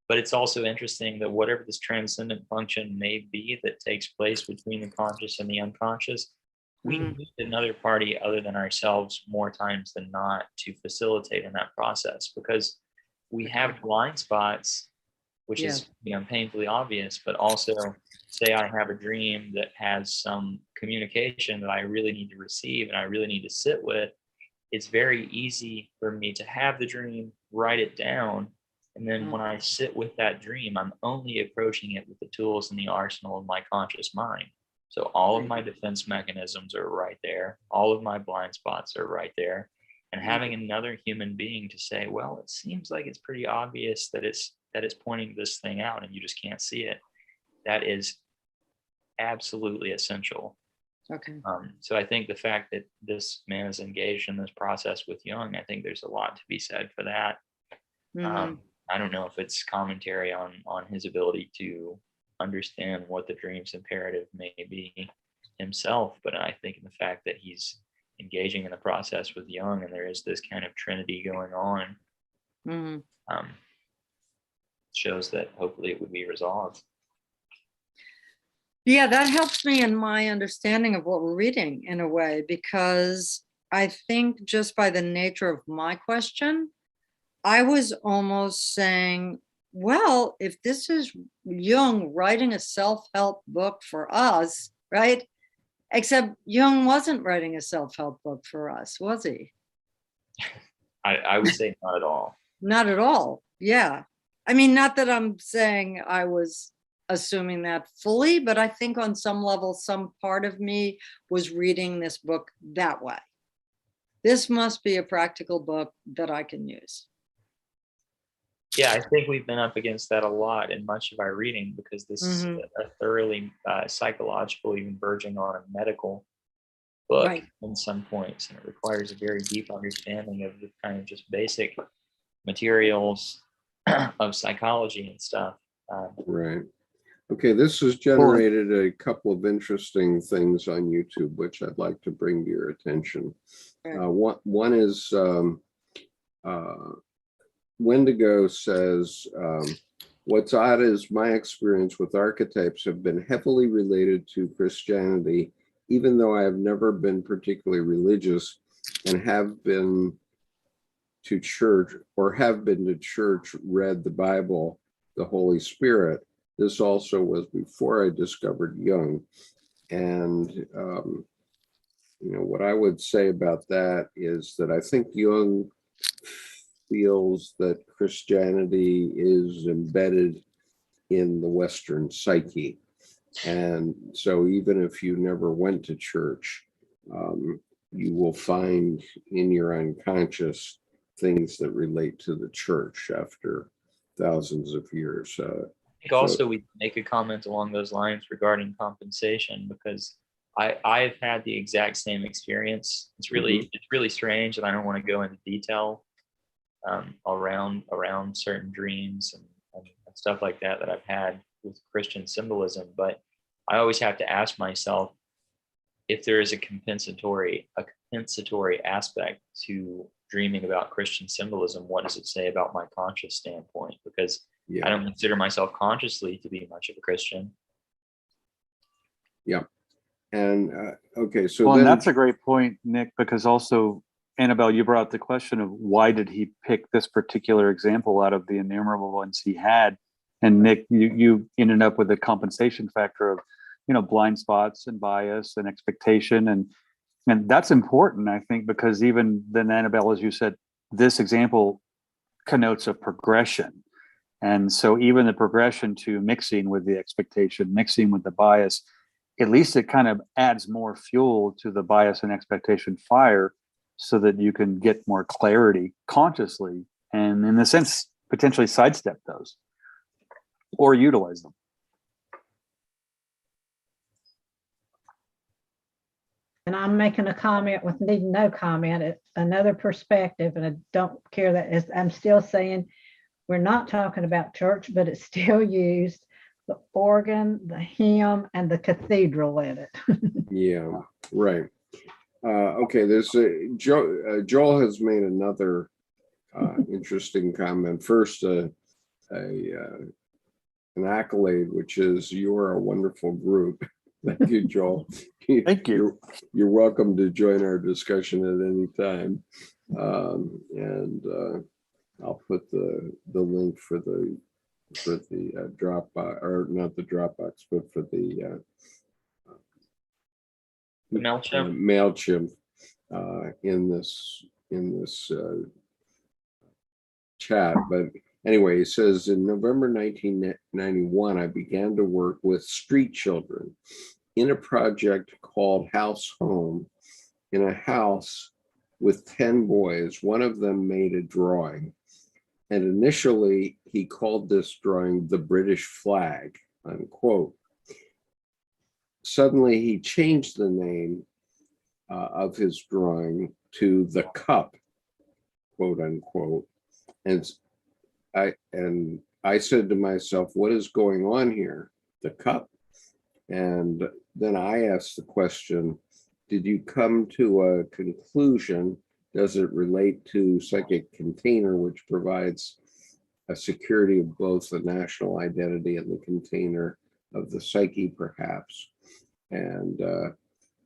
But it's also interesting that whatever this transcendent function may be that takes place between the conscious and the unconscious, we need another party other than ourselves more times than not to facilitate in that process, because we have blind spots, which is painfully obvious, but also say I have a dream that has some communication that I really need to receive and I really need to sit with. It's very easy for me to have the dream, write it down, and then when I sit with that dream, I'm only approaching it with the tools in the arsenal of my conscious mind. So all of my defense mechanisms are right there. All of my blind spots are right there. And having another human being to say, well, it seems like it's pretty obvious that it's pointing this thing out and you just can't see it. That is absolutely essential. Okay. So I think the fact that this man is engaged in this process with Jung, I think there's a lot to be said for that. I don't know if it's commentary on his ability to understand what the dream's imperative may be himself, but I think in the fact that he's engaging in the process with Jung and there is this kind of trinity going on, shows that hopefully it would be resolved. Yeah, that helps me in my understanding of what we're reading in a way, because I think just by the nature of my question, I was almost saying, well, if this is Jung writing a self-help book for us, right? Except Jung wasn't writing a self-help book for us, was he? I would say not at all. Not at all. Yeah. I mean, not that I'm saying I was assuming that fully, but I think on some level, some part of me was reading this book that way. This must be a practical book that I can use. Yeah, I think we've been up against that a lot in much of our reading, because this is a thoroughly psychological, even verging on a medical book Right. in some points, and it requires a very deep understanding of the kind of just basic materials of psychology and stuff. Right. Okay, this has generated a couple of interesting things on YouTube, which I'd like to bring to your attention. Right. One is Wendigo says, what's odd is my experience with archetypes have been heavily related to Christianity, even though I have never been particularly religious and have been to church, read the Bible, the Holy Spirit. This also was before I discovered Jung. And, what I would say about that is that I think Jung feels that Christianity is embedded in the Western psyche. And so even if you never went to church, you will find in your unconscious things that relate to the church after thousands of years. I think also we make a comment along those lines regarding compensation, because I've had the exact same experience. It's really strange, and I don't want to go into detail around certain dreams and stuff like that I've had with Christian symbolism. But I always have to ask myself if there is a compensatory aspect to dreaming about Christian symbolism. What does it say about my conscious standpoint? Because I don't consider myself consciously to be much of a Christian. Yeah. And okay, so well, then, and that's a great point, Nick, because also, Annabelle, you brought the question of why did he pick this particular example out of the innumerable ones he had? And Nick, you ended up with a compensation factor of, blind spots and bias and expectation. And that's important, I think, because even then, Annabelle, as you said, this example connotes a progression. And so even the progression to mixing with the expectation, mixing with the bias, at least it kind of adds more fuel to the bias and expectation fire so that you can get more clarity consciously and, in a sense, potentially sidestep those or utilize them. And I'm making a comment with needing no comment. It's another perspective, and I don't care that is, I'm still saying we're not talking about church, but it's still used. The organ, the hymn, and the cathedral in it. yeah, right. Okay, there's Joel has made another interesting comment. First, an accolade, which is you're a wonderful group. Thank you, Joel. Thank you. You're welcome to join our discussion at any time. And I'll put the link for the Dropbox, or not the Dropbox, but for the MailChimp in this chat. But anyway, he says, in November 1991, I began to work with street children in a project called House Home, in a house with 10 boys. One of them made a drawing. And initially, he called this drawing the British flag, unquote. Suddenly, he changed the name of his drawing to the cup, quote unquote. And I said to myself, what is going on here? The cup? And then I asked the question, did you come to a conclusion? Does it relate to psychic container, which provides a security of both the national identity and the container of the psyche, perhaps? And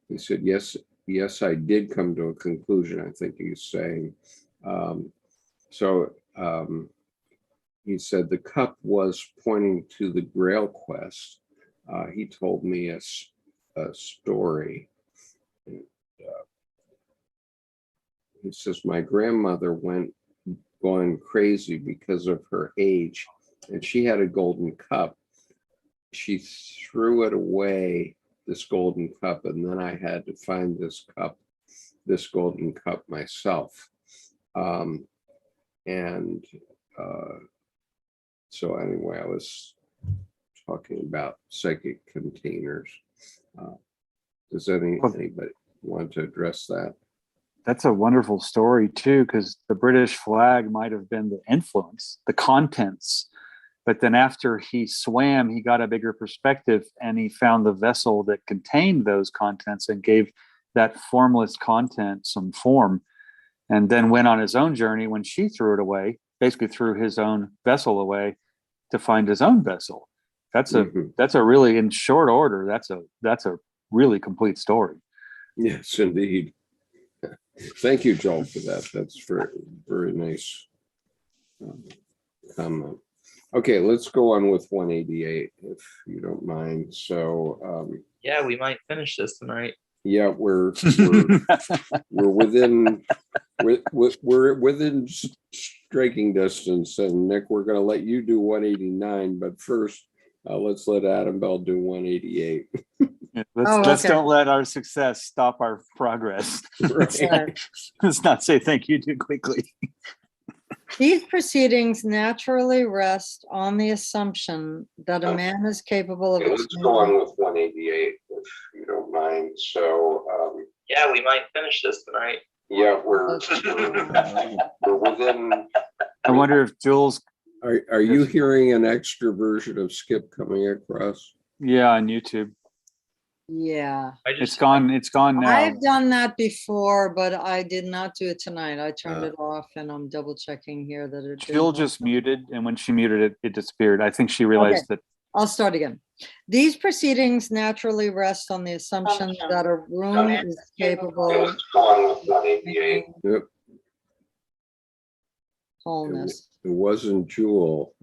he said, yes, yes, I did come to a conclusion, I think he's saying. So he said the cup was pointing to the Grail quest. He told me a story. And, he says, my grandmother went going crazy because of her age, and she had a golden cup. She threw it away, this golden cup, and then I had to find this golden cup myself. And so anyway, I was talking about psychic containers. Does anybody want to address that? That's a wonderful story too, because the British flag might have been the influence, the contents. But then after he swam, he got a bigger perspective and he found the vessel that contained those contents and gave that formless content some form, and then went on his own journey when she threw it away, basically threw his own vessel away to find his own vessel. That's a really, in short order, that's a really complete story. Yes, indeed. Thank you, Joel, for that. That's very, very nice comment. Okay, let's go on with 188, if you don't mind. So, Yeah, we might finish this tonight. yeah, we're within striking distance, and Nick, we're going to let you do 189, but first, let's let Adam Bell do 188. Let's don't let our success stop our progress. Right. Let's not say thank you too quickly. These proceedings naturally rest on the assumption that a man is capable of. Okay, let's go on with 188, if you don't mind. So, Yeah, we might finish this tonight. yeah, we're within. I wonder if Jules. Are you hearing an extra version of Skip coming across? Yeah, on YouTube. Yeah, It's gone now. I've done that before, but I did not do it tonight. I turned it off, and I'm double checking here that it. Jill just muted, and when she muted it, it disappeared. I think she realized that. I'll start again. These proceedings naturally rest on the assumption that a room is capable of wholeness. It wasn't Jewel.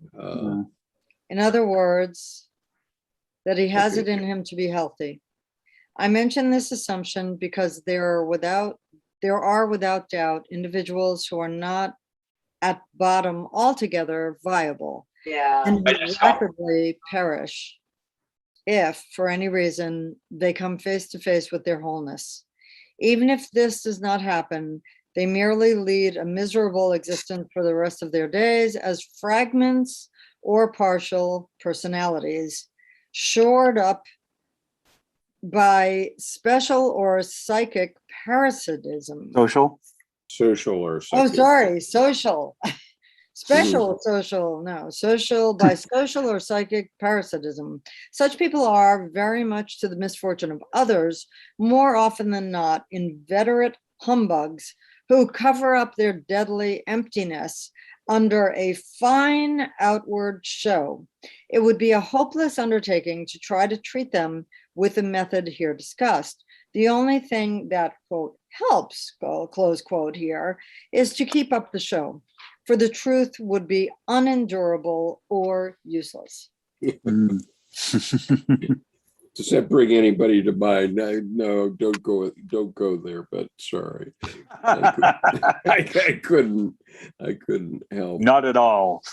In other words, that he has it in him to be healthy. I mention this assumption because there are without doubt individuals who are not at bottom altogether viable. Yeah. And will rapidly perish if, for any reason, they come face to face with their wholeness. Even if this does not happen, they merely lead a miserable existence for the rest of their days as fragments or partial personalities, shored up by special or psychic parasitism. Social or psychic. Oh, sorry, social. Special social, no, social by social or psychic parasitism. Such people are, very much to the misfortune of others, more often than not, inveterate humbugs who cover up their deadly emptiness under a fine outward show. It would be a hopeless undertaking to try to treat them with the method here discussed. The only thing that, quote, helps, close quote here, is to keep up the show, for the truth would be unendurable or useless. Does that bring anybody to mind? No, don't go there, but sorry. I couldn't help. Not at all.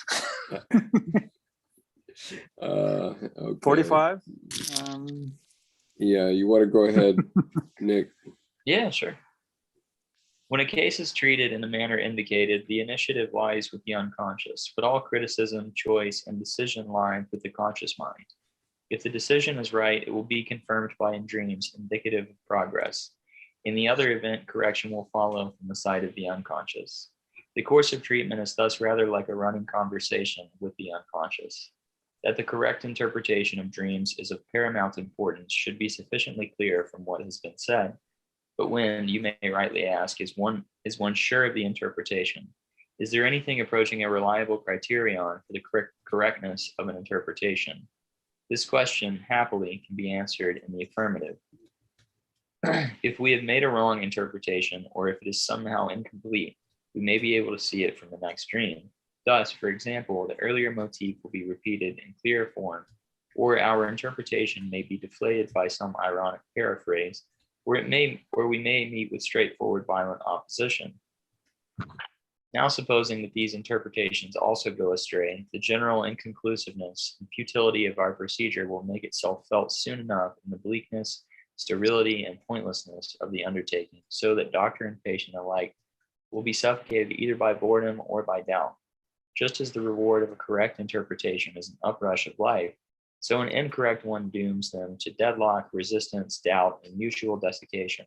Okay. 45? Yeah, you want to go ahead, Nick? Yeah, sure. When a case is treated in the manner indicated, the initiative lies with the unconscious, but all criticism, choice, and decision lie with the conscious mind. If the decision is right, it will be confirmed by dreams, indicative of progress. In the other event, correction will follow from the side of the unconscious. The course of treatment is thus rather like a running conversation with the unconscious. That the correct interpretation of dreams is of paramount importance should be sufficiently clear from what has been said. But when, you may rightly ask, is one sure of the interpretation? Is there anything approaching a reliable criterion for the correctness of an interpretation? This question, happily, can be answered in the affirmative. If we have made a wrong interpretation, or if it is somehow incomplete, we may be able to see it from the next dream. Thus, for example, the earlier motif will be repeated in clearer form, or our interpretation may be deflated by some ironic paraphrase, or we may meet with straightforward violent opposition. Now, supposing that these interpretations also go astray, the general inconclusiveness and futility of our procedure will make itself felt soon enough in the bleakness, sterility, and pointlessness of the undertaking, so that doctor and patient alike will be suffocated either by boredom or by doubt. Just as the reward of a correct interpretation is an uprush of life, so an incorrect one dooms them to deadlock, resistance, doubt, and mutual desiccation.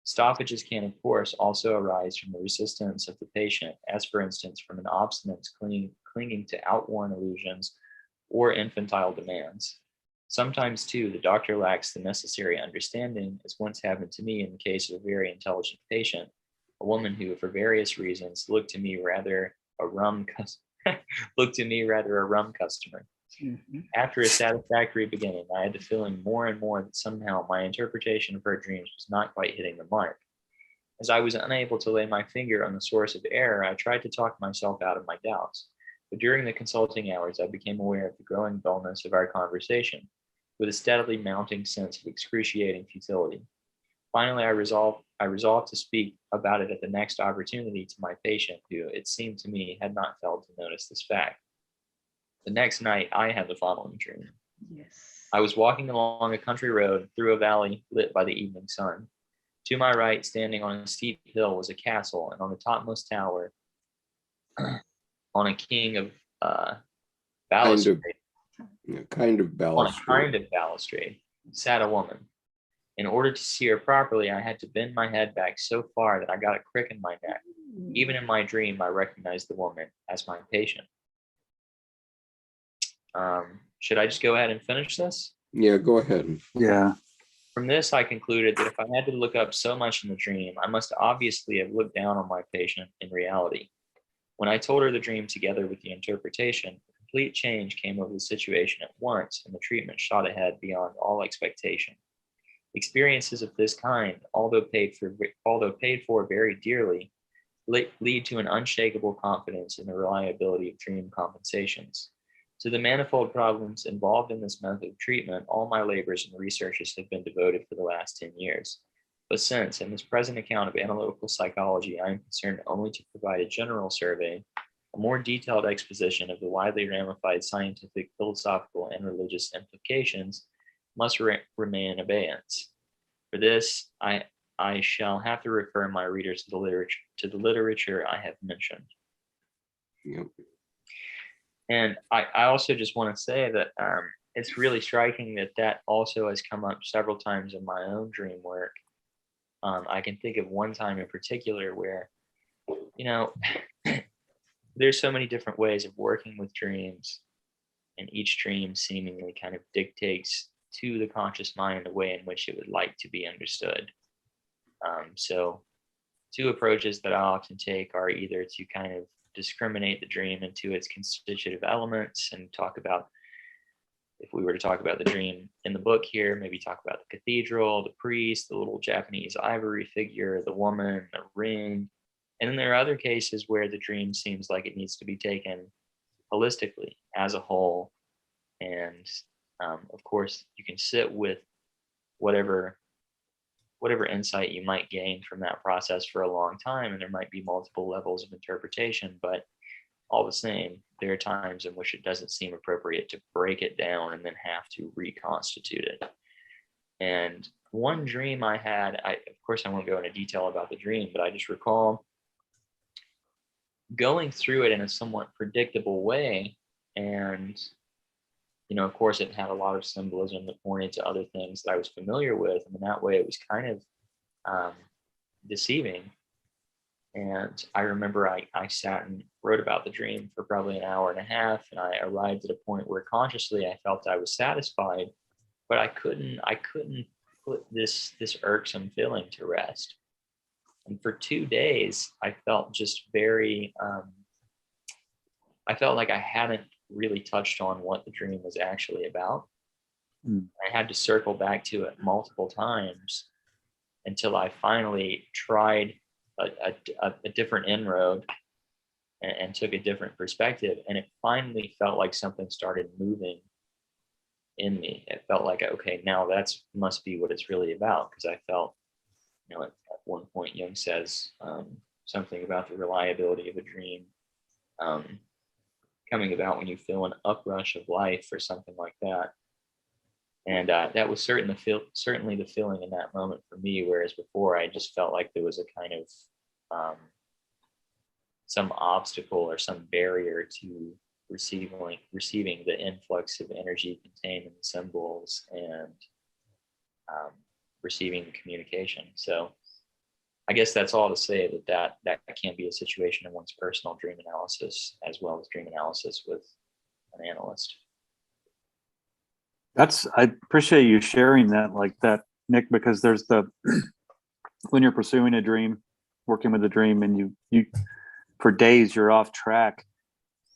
Stoppages can, of course, also arise from the resistance of the patient, as for instance, from an obstinance clinging to outworn illusions or infantile demands. Sometimes, too, the doctor lacks the necessary understanding, as once happened to me in the case of a very intelligent patient, a woman who, for various reasons, looked to me rather a rum customer. After a satisfactory beginning, I had the feeling more and more that somehow my interpretation of her dreams was not quite hitting the mark. As I was unable to lay my finger on the source of error, I tried to talk myself out of my doubts. But during the consulting hours, I became aware of the growing dullness of our conversation, with a steadily mounting sense of excruciating futility. Finally, I resolved to speak about it at the next opportunity to my patient, who, it seemed to me, had not failed to notice this fact. The next night, I had the following dream. Yes. I was walking along a country road through a valley lit by the evening sun. To my right, standing on a steep hill, was a castle, and on the topmost tower, on a king of balustrade, kind of on a balustrade. kind of balustrade, sat a woman. In order to see her properly, I had to bend my head back so far that I got a crick in my neck. Even in my dream, I recognized the woman as my patient. Should I just go ahead and finish this? Yeah, go ahead. Yeah. From this, I concluded that if I had to look up so much in the dream, I must obviously have looked down on my patient in reality. When I told her the dream together with the interpretation, a complete change came over the situation at once, and the treatment shot ahead beyond all expectation. Experiences of this kind, although paid for very dearly, lead to an unshakable confidence in the reliability of dream compensations. To the manifold problems involved in this method of treatment, all my labors and researches have been devoted for the last 10 years. But since, in this present account of analytical psychology, I am concerned only to provide a general survey, a more detailed exposition of the widely ramified scientific, philosophical, and religious implications must remain in abeyance. For this, I shall have to refer my readers to the literature I have mentioned. Yep. And I also just want to say that it's really striking that also has come up several times in my own dream work. I can think of one time in particular where, there's so many different ways of working with dreams, and each dream seemingly kind of dictates to the conscious mind the way in which it would like to be understood. So two approaches that I often take are either to kind of discriminate the dream into its constitutive elements and talk about, if we were to talk about the dream in the book here, maybe talk about the cathedral, the priest, the little Japanese ivory figure, the woman, the ring. And then there are other cases where the dream seems like it needs to be taken holistically as a whole. And of course, you can sit with whatever insight you might gain from that process for a long time, and there might be multiple levels of interpretation, but all the same, there are times in which it doesn't seem appropriate to break it down and then have to reconstitute it. And one dream I had, of course I won't go into detail about the dream, but I just recall going through it in a somewhat predictable way, and of course, it had a lot of symbolism that pointed to other things that I was familiar with. And in that way, it was kind of deceiving. And I remember I sat and wrote about the dream for probably an hour and a half. And I arrived at a point where consciously I felt I was satisfied, but I couldn't put this irksome feeling to rest. And for 2 days, I felt just very, I felt like I hadn't really touched on what the dream was actually about. I had to circle back to it multiple times until I finally tried a different inroad and took a different perspective. And it finally felt like something started moving in me. It felt like, okay, now that's must be what it's really about. Because I felt, at one point Jung says something about the reliability of a dream coming about when you feel an uprush of life or something like that. And that was certainly the feeling in that moment for me. Whereas before, I just felt like there was a kind of some obstacle or some barrier to receiving the influx of energy contained in the symbols and receiving the communication. So I guess that's all to say that can be a situation in one's personal dream analysis, as well as dream analysis with an analyst. I appreciate you sharing that like that, Nick, because there's when you're pursuing a dream, working with a dream, and you for days you're off track,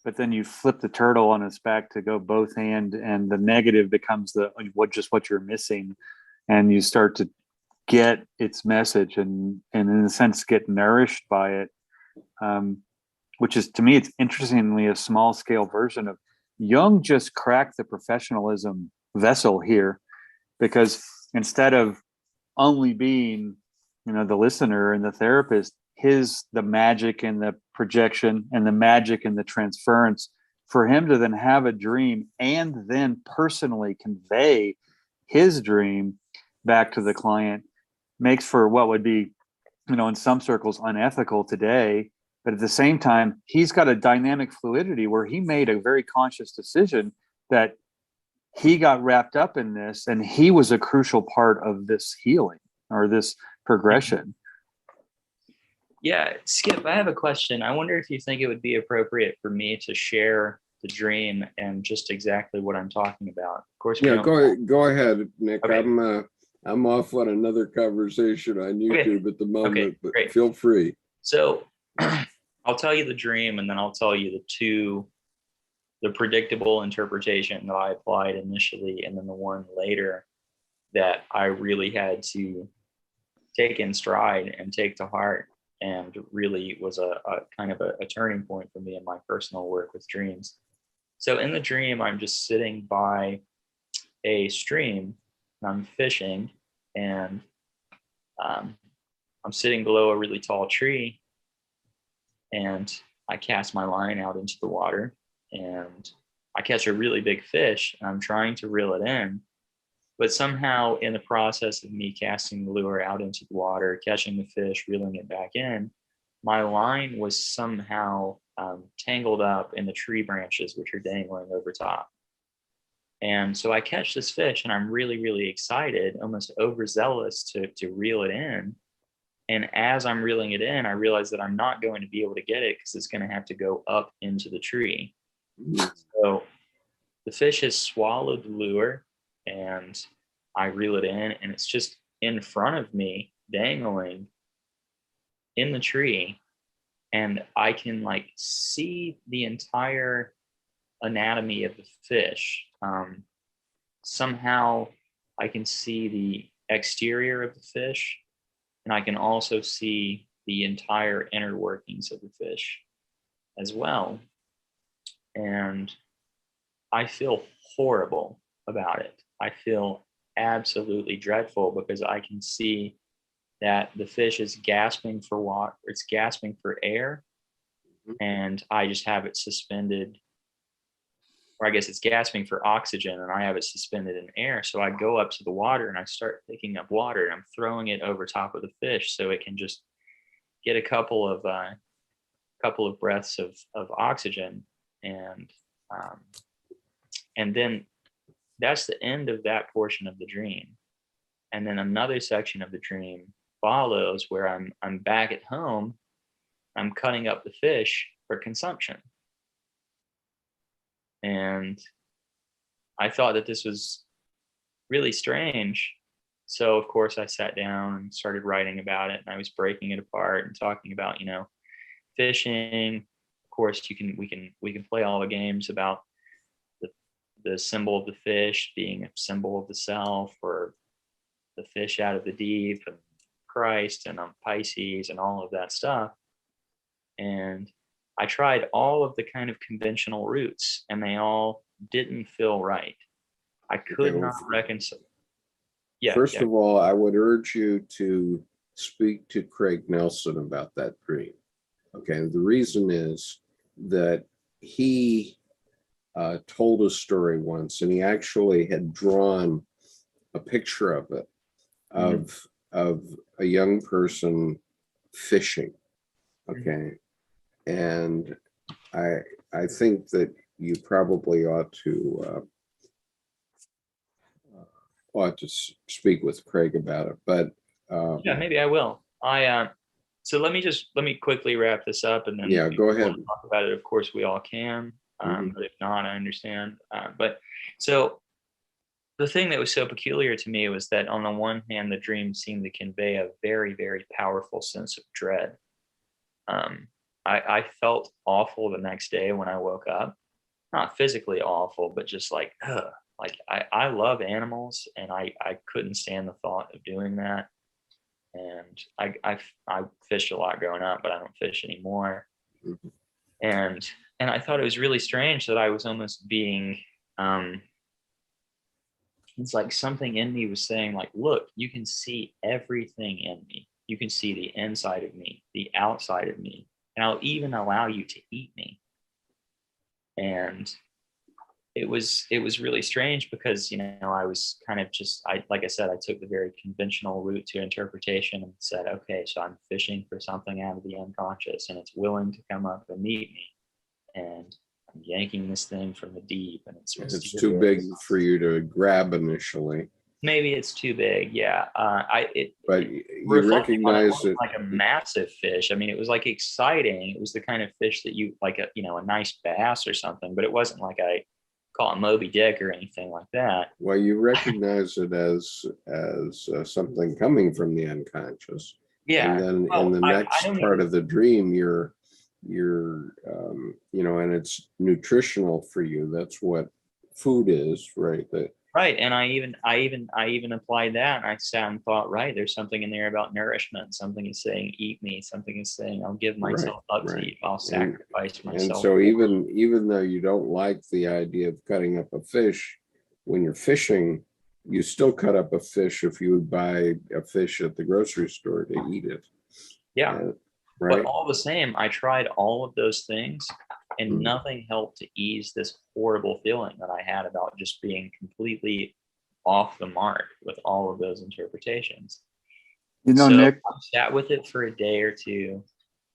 but then you flip the turtle on its back to go both hand, and the negative becomes what you're missing, and you start to get its message and in a sense get nourished by it, which is, to me, it's interestingly a small scale version of Jung. Just cracked the professionalism vessel here, because instead of only being the listener and the therapist, the magic and the projection and the magic and the transference, for him to then have a dream and then personally convey his dream back to the client makes for what would be, in some circles, unethical today. But at the same time, he's got a dynamic fluidity where he made a very conscious decision that he got wrapped up in this, and he was a crucial part of this healing or this progression. Yeah, Skip, I have a question. I wonder if you think it would be appropriate for me to share the dream and just exactly what I'm talking about. Of course, Yeah, go ahead, Nick. Okay. I'm off on another conversation on YouTube at the moment, but great. feel free. So I'll tell you the dream, and then I'll tell you the predictable interpretation that I applied initially, and then the one later that I really had to take in stride and take to heart, and really was a kind of a turning point for me in my personal work with dreams. So in the dream, I'm just sitting by a stream, and I'm fishing, and I'm sitting below a really tall tree, and I cast my line out into the water, and I catch a really big fish, and I'm trying to reel it in. But somehow in the process of me casting the lure out into the water, catching the fish, reeling it back in, my line was somehow tangled up in the tree branches, which are dangling over top. And so I catch this fish, and I'm really, really excited, almost overzealous to reel it in. And as I'm reeling it in, I realize that I'm not going to be able to get it because it's going to have to go up into the tree. So the fish has swallowed the lure, and I reel it in, and it's just in front of me, dangling in the tree. And I can see the entire anatomy of the fish. Somehow I can see the exterior of the fish, and I can also see the entire inner workings of the fish as well. And I feel horrible about it. I feel absolutely dreadful because I can see that the fish is gasping for water, it's gasping for air, and I just have it suspended, or I guess it's gasping for oxygen, and I have it suspended in air. So I go up to the water, and I start picking up water, and I'm throwing it over top of the fish so it can just get a couple of breaths of oxygen. And then that's the end of that portion of the dream. And then another section of the dream follows where I'm back at home. I'm cutting up the fish for consumption. And I thought that this was really strange. So of course I sat down and started writing about it, and I was breaking it apart and talking about, fishing. Of course, we can play all the games about the symbol of the fish being a symbol of the self, or the fish out of the deep, and Christ and I'm Pisces and all of that stuff. And I tried all of the kind of conventional routes and they all didn't feel right. I could well, not reconcile. Yeah. First yeah. of all, I would urge you to speak to Craig Nelson about that dream. Okay, the reason is that he told a story once, and he actually had drawn a picture of it, of a young person fishing. Okay, and I think that you probably ought to speak with Craig about it. But Yeah, maybe I will. So let me quickly wrap this up, and then yeah, if go we ahead. want to talk about it. Of course, we all can. But if not, I understand. But so the thing that was so peculiar to me was that on the one hand, the dream seemed to convey a very, very powerful sense of dread. I felt awful the next day when I woke up, not physically awful, but just like, ugh. Like I love animals, and I couldn't stand the thought of doing that. And I fished a lot growing up, but I don't fish anymore. Mhm. And I thought it was really strange that I was almost being, it's like something in me was saying like, look, you can see everything in me. You can see the inside of me, the outside of me, and I'll even allow you to eat me. And it was really strange because, I was kind of like I said, I took the very conventional route to interpretation and said, okay, so I'm fishing for something out of the unconscious and it's willing to come up and meet me. And I'm yanking this thing from the deep, and it's too big for you to grab initially. Maybe it's too big. Yeah. But you reflecting on it, recognize wasn't it. like a massive fish. I mean, it was like exciting. It was the kind of fish that you like a nice bass or something, but it wasn't like I call it Moby Dick or anything like that. Well, you recognize it as something coming from the unconscious. Yeah. And then Well, in the next don't part of the dream, you're and it's nutritional for you. That's what food is, right? Right. And I even applied that. And I sat and thought, right, there's something in there about nourishment. Something is saying, eat me. Something is saying, I'll give myself up to eat. I'll sacrifice myself. And so even though you don't like the idea of cutting up a fish, when you're fishing, you still cut up a fish if you would buy a fish at the grocery store to eat it. Yeah. Right. But all the same, I tried all of those things, and nothing helped to ease this horrible feeling that I had about just being completely off the mark with all of those interpretations. So Nick, I sat with it for a day or two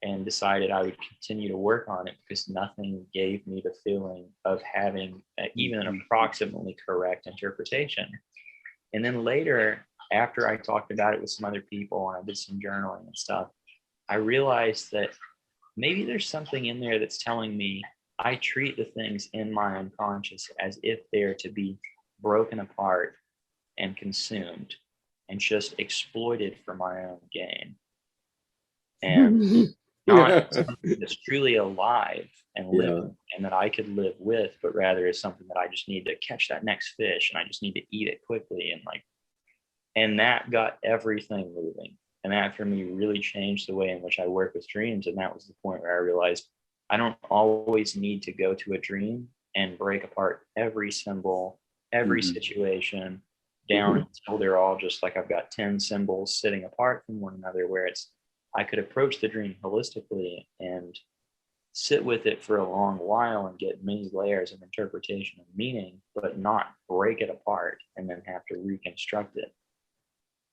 and decided I would continue to work on it because nothing gave me the feeling of having even an approximately correct interpretation. And then later, after I talked about it with some other people and I did some journaling and stuff, I realized that maybe there's something in there that's telling me I treat the things in my unconscious as if they're to be broken apart and consumed and just exploited for my own gain. And not something that's truly alive and living and that I could live with, but rather is something that I just need to catch that next fish and I just need to eat it quickly. And that got everything moving. And that for me really changed the way in which I work with dreams. And that was the point where I realized I don't always need to go to a dream and break apart every symbol, every situation down until they're all just like I've got 10 symbols sitting apart from one another, where I could approach the dream holistically and sit with it for a long while and get many layers of interpretation and meaning, but not break it apart and then have to reconstruct it.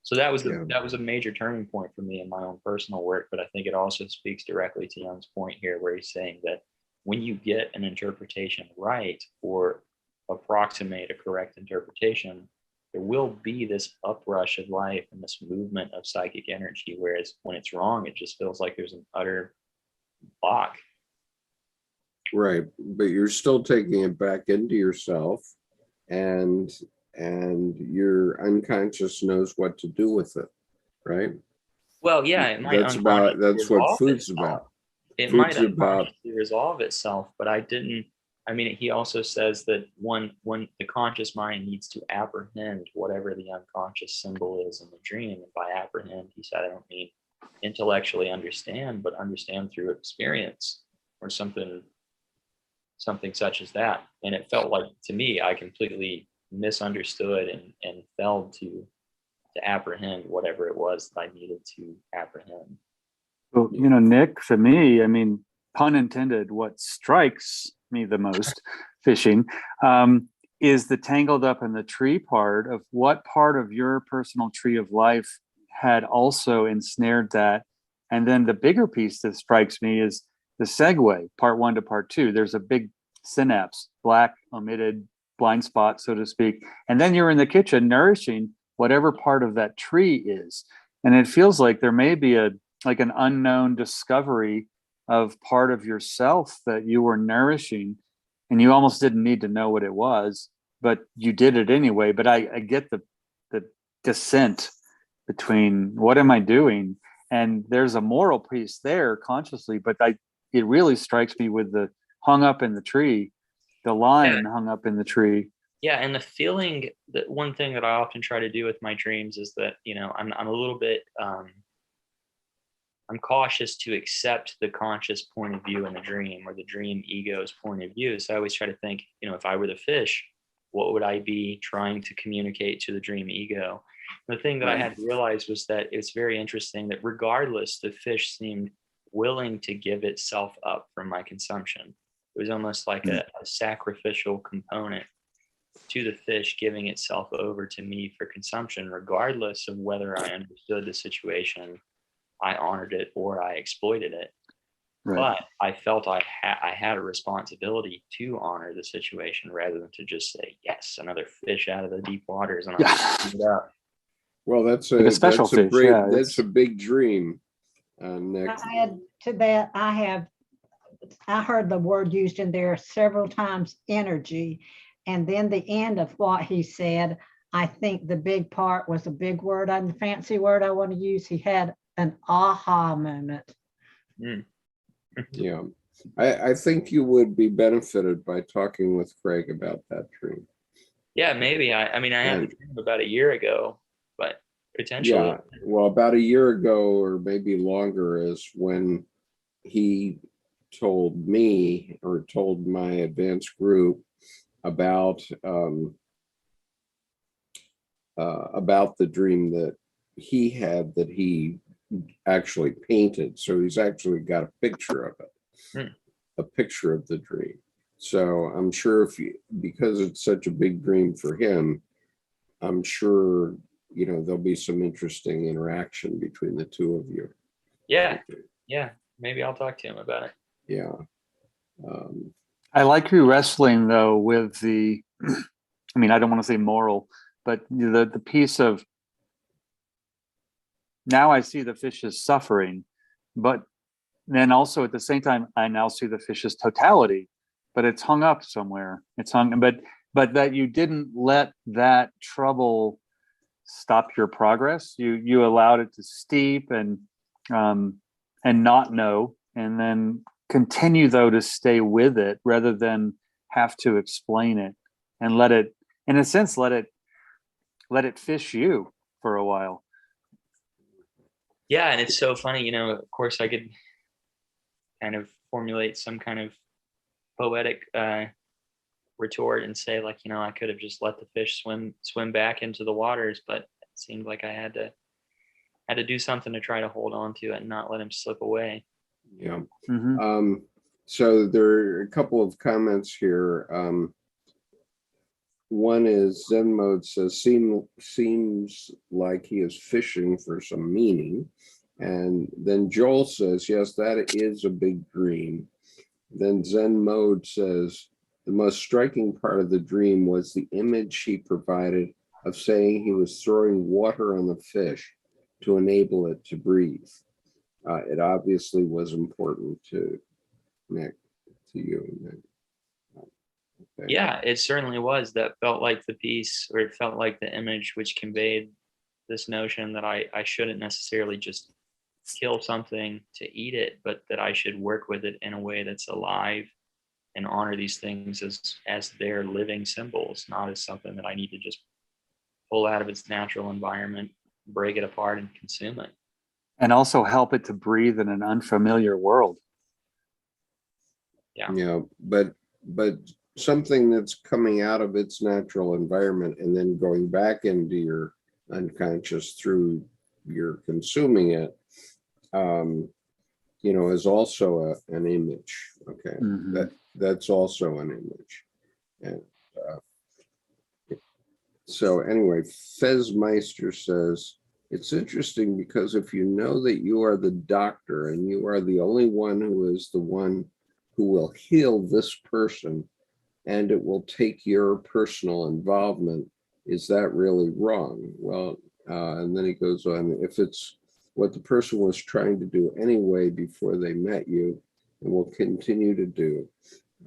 So that was a major turning point for me in my own personal work, but I think it also speaks directly to Jung's point here, where he's saying that when you get an interpretation right or approximate a correct interpretation, there will be this uprush of life and this movement of psychic energy, whereas when it's wrong, it just feels like there's an utter block. Right, but you're still taking it back into yourself, and your unconscious knows what to do with it, right? Well, yeah, it might. That's what food's about. It might unconsciously resolve itself, but I didn't I mean, he also says that when the conscious mind needs to apprehend whatever the unconscious symbol is in the dream, and by apprehend, he said, I don't mean intellectually understand, but understand through experience or something such as that. And it felt like, to me, I completely misunderstood and failed to apprehend whatever it was that I needed to apprehend. Well, Nick, to me, I mean, pun intended, what strikes me the most fishing is the tangled up in the tree part of what part of your personal tree of life had also ensnared that. And then the bigger piece that strikes me is the segue, part 1 to part 2. There's a big synapse, black omitted blind spot, so to speak. And then you're in the kitchen nourishing whatever part of that tree is. And it feels like there may be an unknown discovery of part of yourself that you were nourishing, and you almost didn't need to know what it was, but you did it anyway. But I get the descent between what am I doing? And there's a moral piece there consciously, but it really strikes me with the hung up in the tree, the line hung up in the tree. Yeah, and the feeling, that one thing that I often try to do with my dreams is that, I'm a little bit, I'm cautious to accept the conscious point of view in the dream, or the dream ego's point of view. So I always try to think, if I were the fish, what would I be trying to communicate to the dream ego? The thing that I had to realize was that it's very interesting that regardless, the fish seemed willing to give itself up from my consumption. It was almost like a sacrificial component to the fish giving itself over to me for consumption, regardless of whether I understood the situation, I honored it, or I exploited it. Right. But I felt I had a responsibility to honor the situation rather than to just say, yes, another fish out of the deep waters, and I'm picking it up. Well, that's Like a special that's a fish, great, yeah, that's a big dream, Nick. I add to that, I heard the word used in there several times, energy. And then the end of what he said, I think the big part was a big word, and the fancy word I want to use. He had an aha moment. Yeah, I think you would be benefited by talking with Craig about that dream. Yeah, maybe. I had a dream about a year ago, but potentially. Yeah, well, about a year ago, or maybe longer, is when he told me, or told my advanced group, about the dream that he had, that he actually painted. So he's actually got a picture of it, a picture of the dream. So I'm sure because it's such a big dream for him, I'm sure, there'll be some interesting interaction between the two of you. Yeah. Maybe I'll talk to him about it. Yeah. I like you wrestling though with I don't want to say moral, but the piece of, now I see the fish's suffering, but then also at the same time, I now see the fish's totality, but it's hung up somewhere. But that you didn't let that trouble stop your progress. You allowed it to steep and not know, and then continue though to stay with it rather than have to explain it, and let it, in a sense, let it fish you for a while. Yeah, and it's so funny, of course I could kind of formulate some kind of poetic retort and say, like, I could have just let the fish swim back into the waters, but it seemed like I had to do something to try to hold on to it and not let him slip away. Yeah. Mm-hmm. So there are a couple of comments here. One is Zen Mode says, seems like he is fishing for some meaning. And then Joel says, yes, that is a big dream. Then Zen Mode says, the most striking part of the dream was the image he provided of saying he was throwing water on the fish to enable it to breathe. It obviously was important to Nick, to you, Nick. Okay. Yeah, it certainly was. That felt like the piece, or it felt like the image which conveyed this notion that I shouldn't necessarily just kill something to eat it, but that I should work with it in a way that's alive and honor these things as their living symbols, not as something that I need to just pull out of its natural environment, break it apart, and consume it. And also help it to breathe in an unfamiliar world. Yeah, but something that's coming out of its natural environment and then going back into your unconscious through your consuming it, is also an image. Okay, that's also an image. And so anyway, Fezmeister says, it's interesting because if you know that you are the doctor and you are the only one who is the one who will heal this person, and it will take your personal involvement, is that really wrong? Well, and then he goes on, if it's what the person was trying to do anyway before they met you and will continue to do.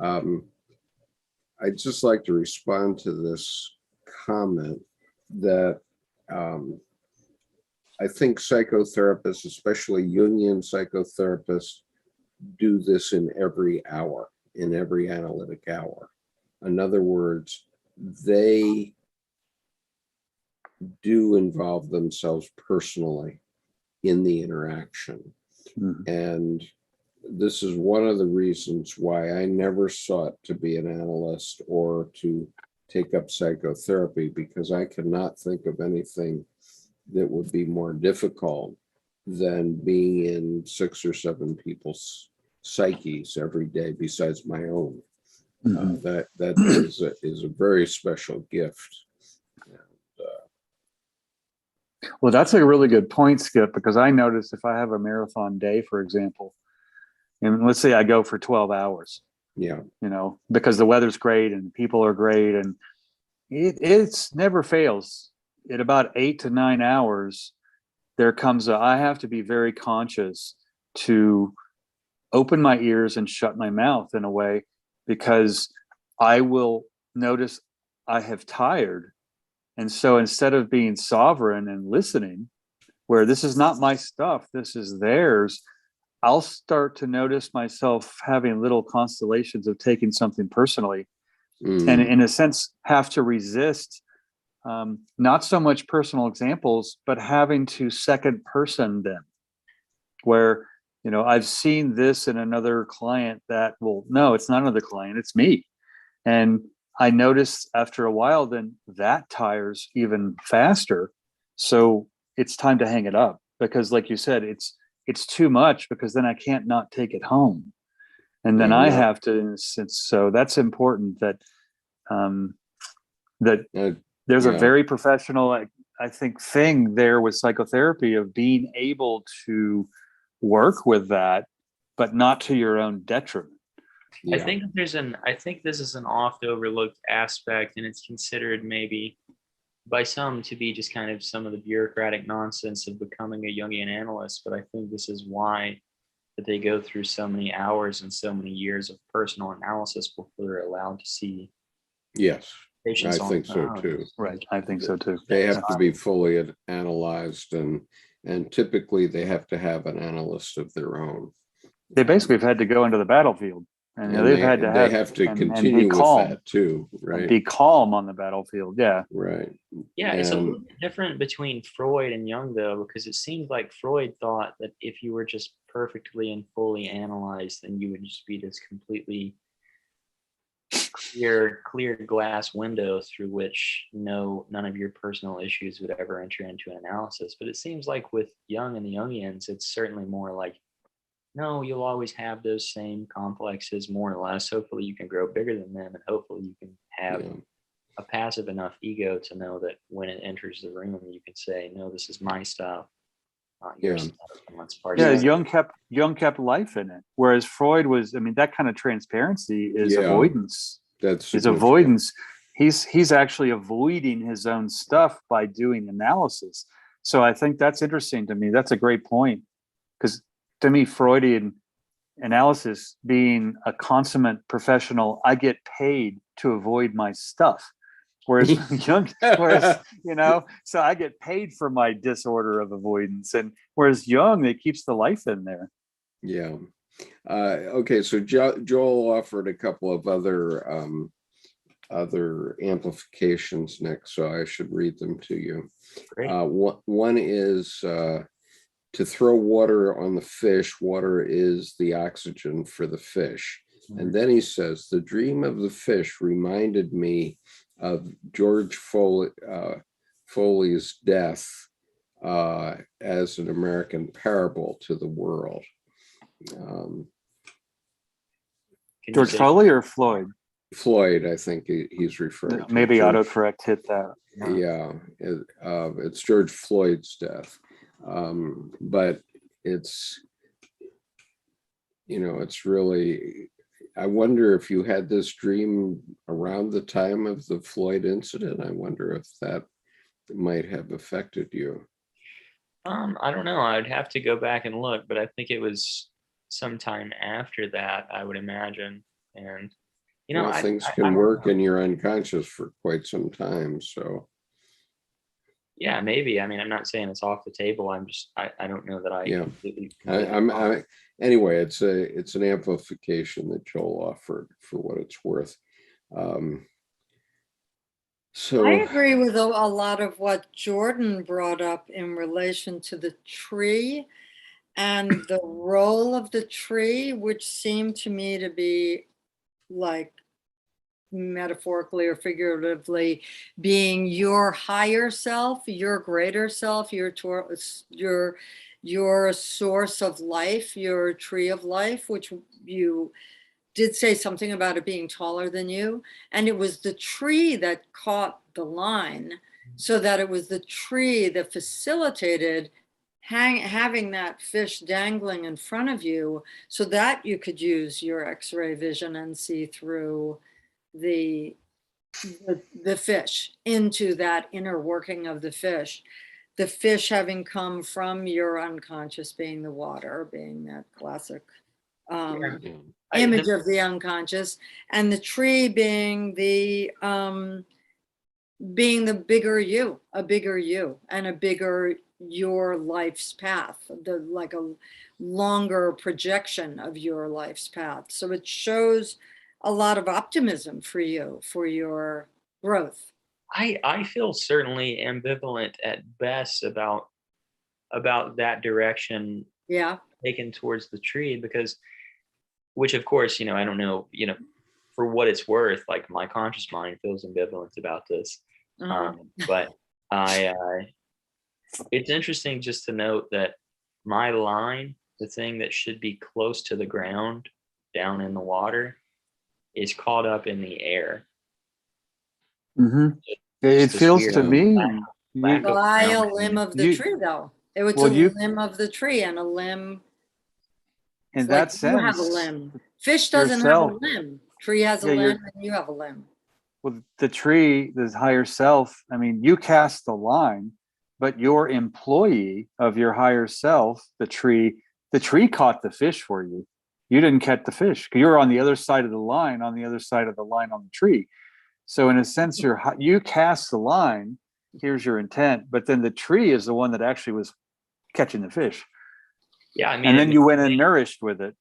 I'd just like to respond to this comment that I think psychotherapists, especially Jungian psychotherapists, do this in every hour, in every analytic hour. In other words, they do involve themselves personally in the interaction. And this is one of the reasons why I never sought to be an analyst or to take up psychotherapy, because I cannot think of anything that would be more difficult than being in 6 or 7 people's psyches every day besides my own. That is a very special gift. Well, that's a really good point, Skip, because I notice if I have a marathon day, for example, and let's say I go for 12 hours, because the weather's great and people are great, and it's never fails. At about 8 to 9 hours, there comes I have to be very conscious to open my ears and shut my mouth in a way, because I will notice I have tired. And so instead of being sovereign and listening, where this is not my stuff, this is theirs, I'll start to notice myself having little constellations of taking something personally. And in a sense, have to resist, not so much personal examples, but having to second person them, where, I've seen this in another client that, well, no, it's not another client, it's me. And I noticed after a while, then that tires even faster. So it's time to hang it up, because like you said, it's too much, because then I can't not take it home. And then I have to, so that's important that, there's a very professional, I think, thing there with psychotherapy of being able to work with that, but not to your own detriment. I think this is an oft overlooked aspect, and it's considered maybe by some to be just kind of some of the bureaucratic nonsense of becoming a Jungian analyst. But I think this is why that they go through so many hours and so many years of personal analysis before they're allowed to see. Yes, patients I think so too. Right, I think so too. They have to be fully analyzed, and typically they have to have an analyst of their own. They basically have had to go into the battlefield. And they have to continue with that too, right? Be calm on the battlefield, right. Yeah, it's a little bit different between Freud and Jung, though, because it seemed like Freud thought that if you were just perfectly and fully analyzed, then you would just be this completely clear glass window through which none of your personal issues would ever enter into an analysis. But it seems like with Jung and the Jungians, it's certainly more like, no, you'll always have those same complexes, more or less. Hopefully you can grow bigger than them, and hopefully you can have a passive enough ego to know that when it enters the room, you can say, no, this is my stuff, not your stuff. And let's parse it. Jung kept life in it. Whereas Freud was, that kind of transparency is avoidance. Is avoidance. He's actually avoiding his own stuff by doing analysis. So I think that's interesting to me. That's a great point. Because to me, Freudian analysis being a consummate professional, I get paid to avoid my stuff. Whereas Jung, so I get paid for my disorder of avoidance. And whereas Jung, it keeps the life in there. Yeah. Okay, so Joel offered a couple of other amplifications next, so I should read them to you. Great. One is to throw water on the fish. Water is the oxygen for the fish. And then he says, the dream of the fish reminded me of George Foley's death as an American parable to the world. Can you George say- Foley or Floyd? Floyd, I think he's referring to. Maybe George. autocorrect hit that. Yeah, it's George Floyd's death. But it's, it's really, I wonder if you had this dream around the time of the Floyd incident. I wonder if that might have affected you. I don't know. I'd have to go back and look, but I think it was sometime after that, I would imagine. And Well, things can don't work know. in your unconscious for quite some time. So Yeah, maybe. I mean, I'm not saying it's off the table. I don't know that I Yeah. completely. Anyway, it's an amplification that Joel offered for what it's worth. So I agree with a lot of what Jordan brought up in relation to the tree and the role of the tree, which seemed to me to be like metaphorically or figuratively being your higher self, your greater self, your source of life, your tree of life, which you did say something about it being taller than you. And it was the tree that caught the line, so that it was the tree that facilitated having that fish dangling in front of you, so that you could use your X-ray vision and see through the fish into that inner working of the fish. The fish having come from your unconscious, being the water, being that classic image of the unconscious, and the tree being the bigger you, a bigger you, and a bigger your life's path, like a longer projection of your life's path. So it shows a lot of optimism for you, for your growth. I feel certainly ambivalent at best about that direction Yeah. taken towards the tree, because, which of course, I don't know, for what it's worth, like my conscious mind feels ambivalent about this. But it's interesting just to note that my line, the thing that should be close to the ground down in the water, is caught up in the air. Mm-hmm. It Just this feels weird to me. lack of By a grounding. limb of the tree, though. It was Well, a you- limb of the tree, and a limb. In It's that like you have a sense, limb. Fish doesn't yourself- have a limb. Tree has a Yeah, limb, and you have a limb. with the tree, the higher self, I mean, you cast the line, but your employee of your higher self, the tree caught the fish for you. You didn't catch the fish. You're on the other side of the line, on the tree. So in a sense, you cast the line, here's your intent, but then the tree is the one that actually was catching the fish. Yeah, I mean, And then you went and nourished with it.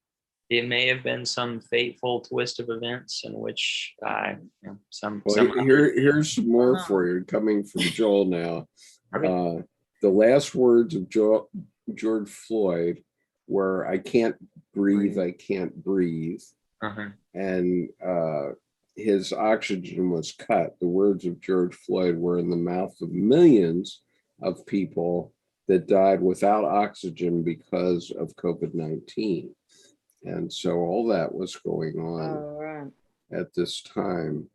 it may have been some fateful twist of events in which well, here's some more for you coming from Joel now. The last words of George Floyd were, I can't breathe, I can't breathe. And his oxygen was cut. The words of George Floyd were in the mouth of millions of people that died without oxygen because of COVID-19. And so all that was going on at this time.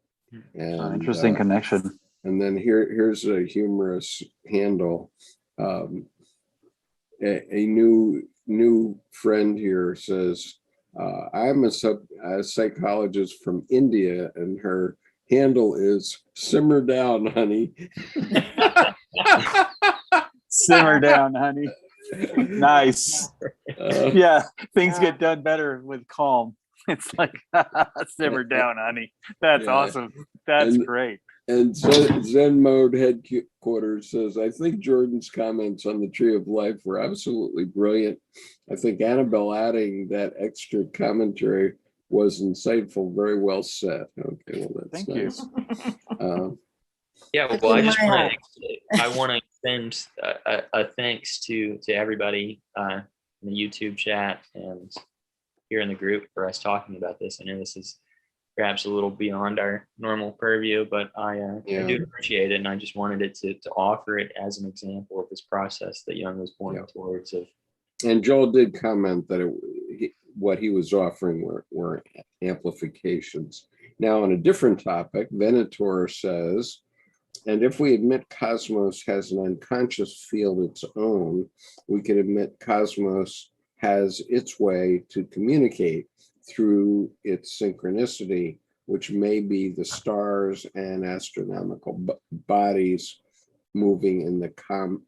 And Interesting connection. And then here's a humorous handle. A new friend here says, I'm a psychologist from India, and her handle is simmer down, honey. Simmer down, honey. Nice. Yeah, things get done better with calm. It's like, simmer down, honey. That's awesome. That's great. And Zen Mode Headquarters says, I think Jordan's comments on the Tree of Life were absolutely brilliant. I think Annabelle adding that extra commentary was insightful, very well said. Okay, well, that's Thank you. nice. Yeah, It's well, I in just my want house. to I want to extend a thanks to everybody in the YouTube chat and here in the group for us talking about this. I know this is perhaps a little beyond our normal purview, but I do appreciate it, and I just wanted it to offer it as an example of this process that Jung was pointing towards. And Joel did comment that what he was offering were amplifications. Now, on a different topic, Venator says, and if we admit Cosmos has an unconscious field its own, we can admit Cosmos has its way to communicate through its synchronicity, which may be the stars and astronomical bodies moving in the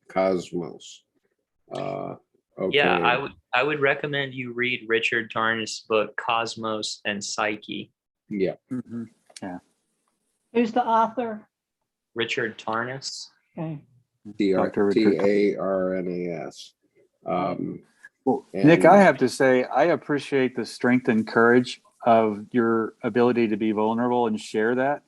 cosmos. Okay. Yeah, I would recommend you read Richard Tarnas' book Cosmos and Psyche. Yeah. Mhm. Yeah. Who's the author? Richard Tarnas. Okay. Dr. Richard. Tarnas. Well, Nick, I have to say, I appreciate the strength and courage of your ability to be vulnerable and share that,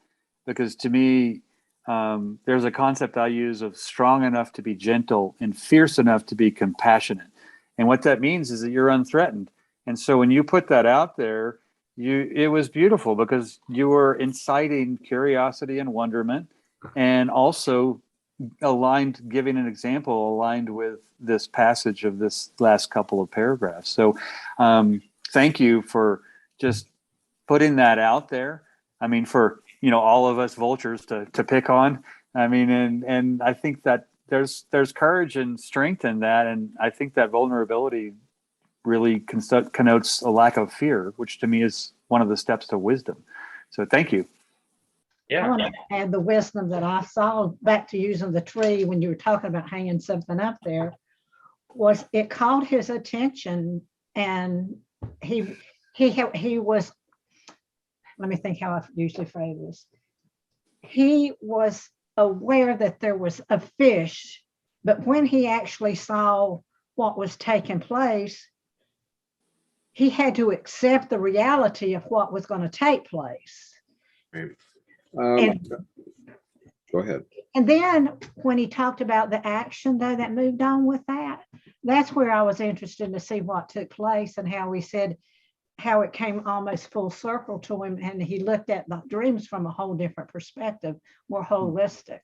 because to me, there's a concept I use of strong enough to be gentle and fierce enough to be compassionate. And what that means is that you're unthreatened. And so when you put that out there, it was beautiful because you were inciting curiosity and wonderment, and also giving an example aligned with this passage of this last couple of paragraphs. So thank you for just putting that out there. I mean, for, all of us vultures to pick on. I mean, and I think that there's courage and strength in that. And I think that vulnerability really connotes a lack of fear, which to me is one of the steps to wisdom. So thank you. Yeah. I want to add the wisdom that I saw back to using the tree when you were talking about hanging something up there, was it caught his attention, and he was, let me think how I usually phrase this. He was aware that there was a fish, but when he actually saw what was taking place, he had to accept the reality of what was going to take place. Right. Go ahead. And then when he talked about the action, though, that moved on with that, that's where I was interested to see what took place, and how he said how it came almost full circle to him, and he looked at the dreams from a whole different perspective, more holistic.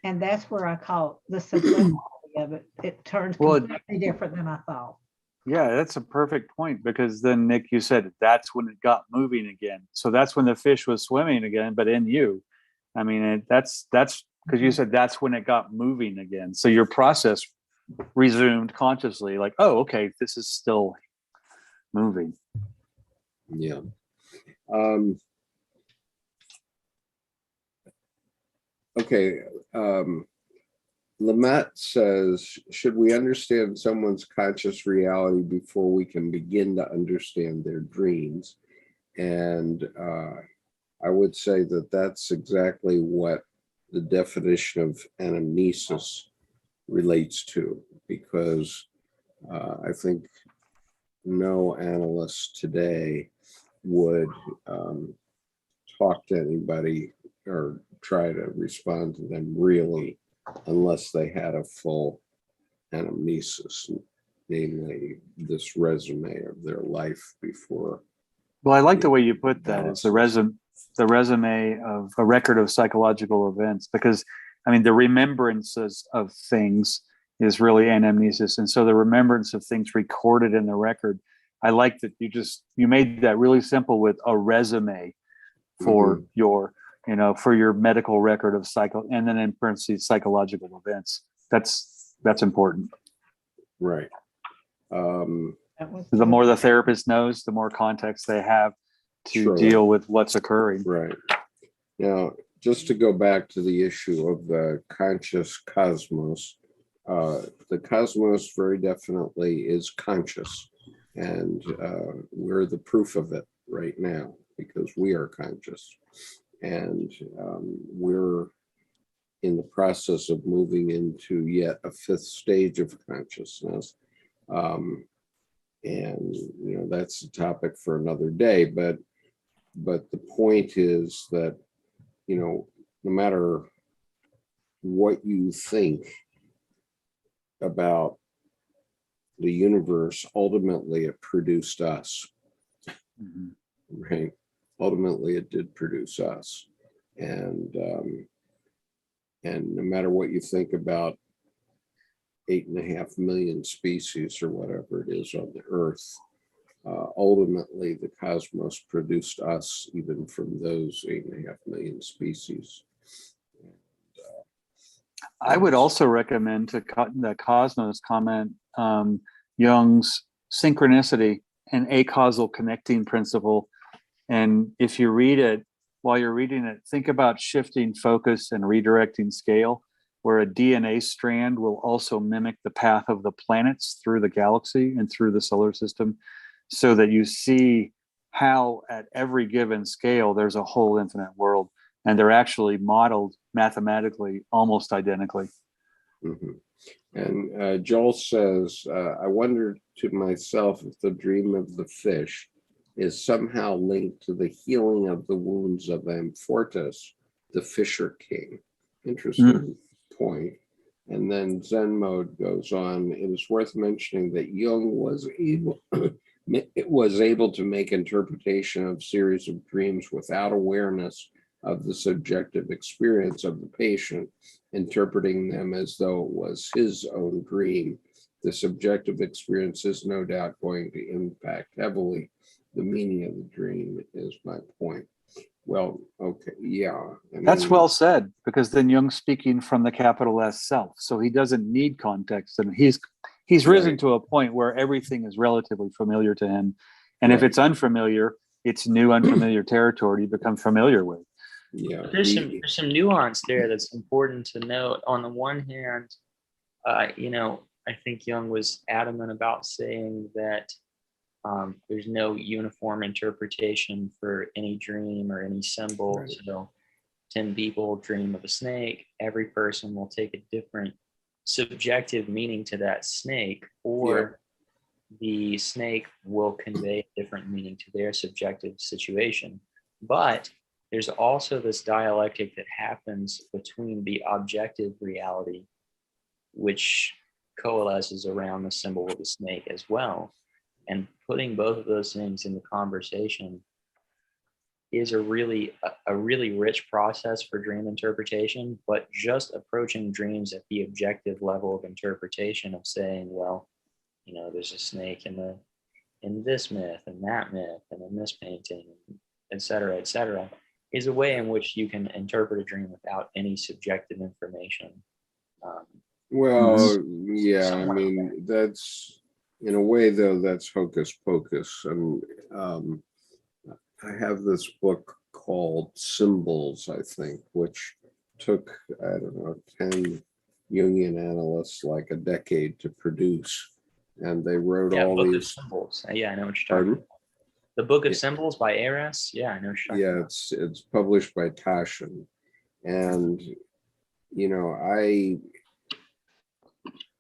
And that's where I caught the simplicity of it. It turns completely different than I thought. Yeah, that's a perfect point, because then, Nick, you said that's when it got moving again. So that's when the fish was swimming again, but in you. I mean, that's because you said that's when it got moving again. So your process resumed consciously, like, oh, okay, this is still moving. Yeah. Okay. Lamette says, should we understand someone's conscious reality before we can begin to understand their dreams? And I would say that that's exactly what the definition of anamnesis relates to, because I think no analyst today would talk to anybody or try to respond to them really unless they had a full anamnesis, namely this resume of their life before. Well, I like the way you put that. It's the resume of a record of psychological events, because I mean, the remembrances of things is really anamnesis. And so the remembrance of things recorded in the record, I like that you made that really simple with a resume for your, for your medical record of and then in parentheses, psychological events. That's important. Right. The more the therapist knows, the more context they have to deal with what's occurring. Right. Now, just to go back to the issue of the conscious cosmos, the cosmos very definitely is conscious, and we're the proof of it right now because we are conscious. And we're in the process of moving into yet a fifth stage of consciousness. And that's a topic for another day, but the point is that no matter what you think about the universe, ultimately it produced us. Mhm. Right? Ultimately it did produce us. And no matter what you think about 8.5 million species or whatever it is on the earth, ultimately the cosmos produced us even from those 8.5 million species. I would also recommend to the Cosmos comment Jung's synchronicity and acausal connecting principle. And if you read it, while you're reading it, think about shifting focus and redirecting scale, where a DNA strand will also mimic the path of the planets through the galaxy and through the solar system, so that you see how at every given scale, there's a whole infinite world, and they're actually modeled mathematically almost identically. Mm-hmm. And Joel says, I wondered to myself if the dream of the fish is somehow linked to the healing of the wounds of Amfortas, the Fisher King. Interesting point. And then Zen Mode goes on, it is worth mentioning that Jung was able to make interpretation of series of dreams without awareness of the subjective experience of the patient, interpreting them as though it was his own dream. The subjective experience is no doubt going to impact heavily the meaning of the dream, is my point. Well, okay, yeah. That's well said, because then Jung's speaking from the capital S self, so he doesn't need context, and he's risen Right. to a point where everything is relatively familiar to him, and if Right. it's unfamiliar, it's new unfamiliar territory to become familiar with. Yeah. There's some nuance there that's important to note. On the one hand, I think Jung was adamant about saying that there's no uniform interpretation for any dream or any symbol. Right. So 10 people dream of a snake. Every person will take a different subjective meaning to that snake, or the snake will convey a different meaning to their subjective situation. But there's also this dialectic that happens between the objective reality, which coalesces around the symbol of the snake as well. And putting both of those things in the conversation is a really rich process for dream interpretation. But just approaching dreams at the objective level of interpretation of saying, well, there's a snake in this myth and that myth and in this painting, et cetera, is a way in which you can interpret a dream without any subjective information. Well, yeah, I mean, that's, in a way, though, that's hocus pocus. And I have this book called Symbols, I think, which took, I don't know, 10 Jungian analysts like a decade to produce. And they wrote all Book these. of Symbols. Yeah, I know what you're talking Pardon? about. The Book of Symbols by Aras. Yeah, I know what you're talking about. It's published by Taschen. And,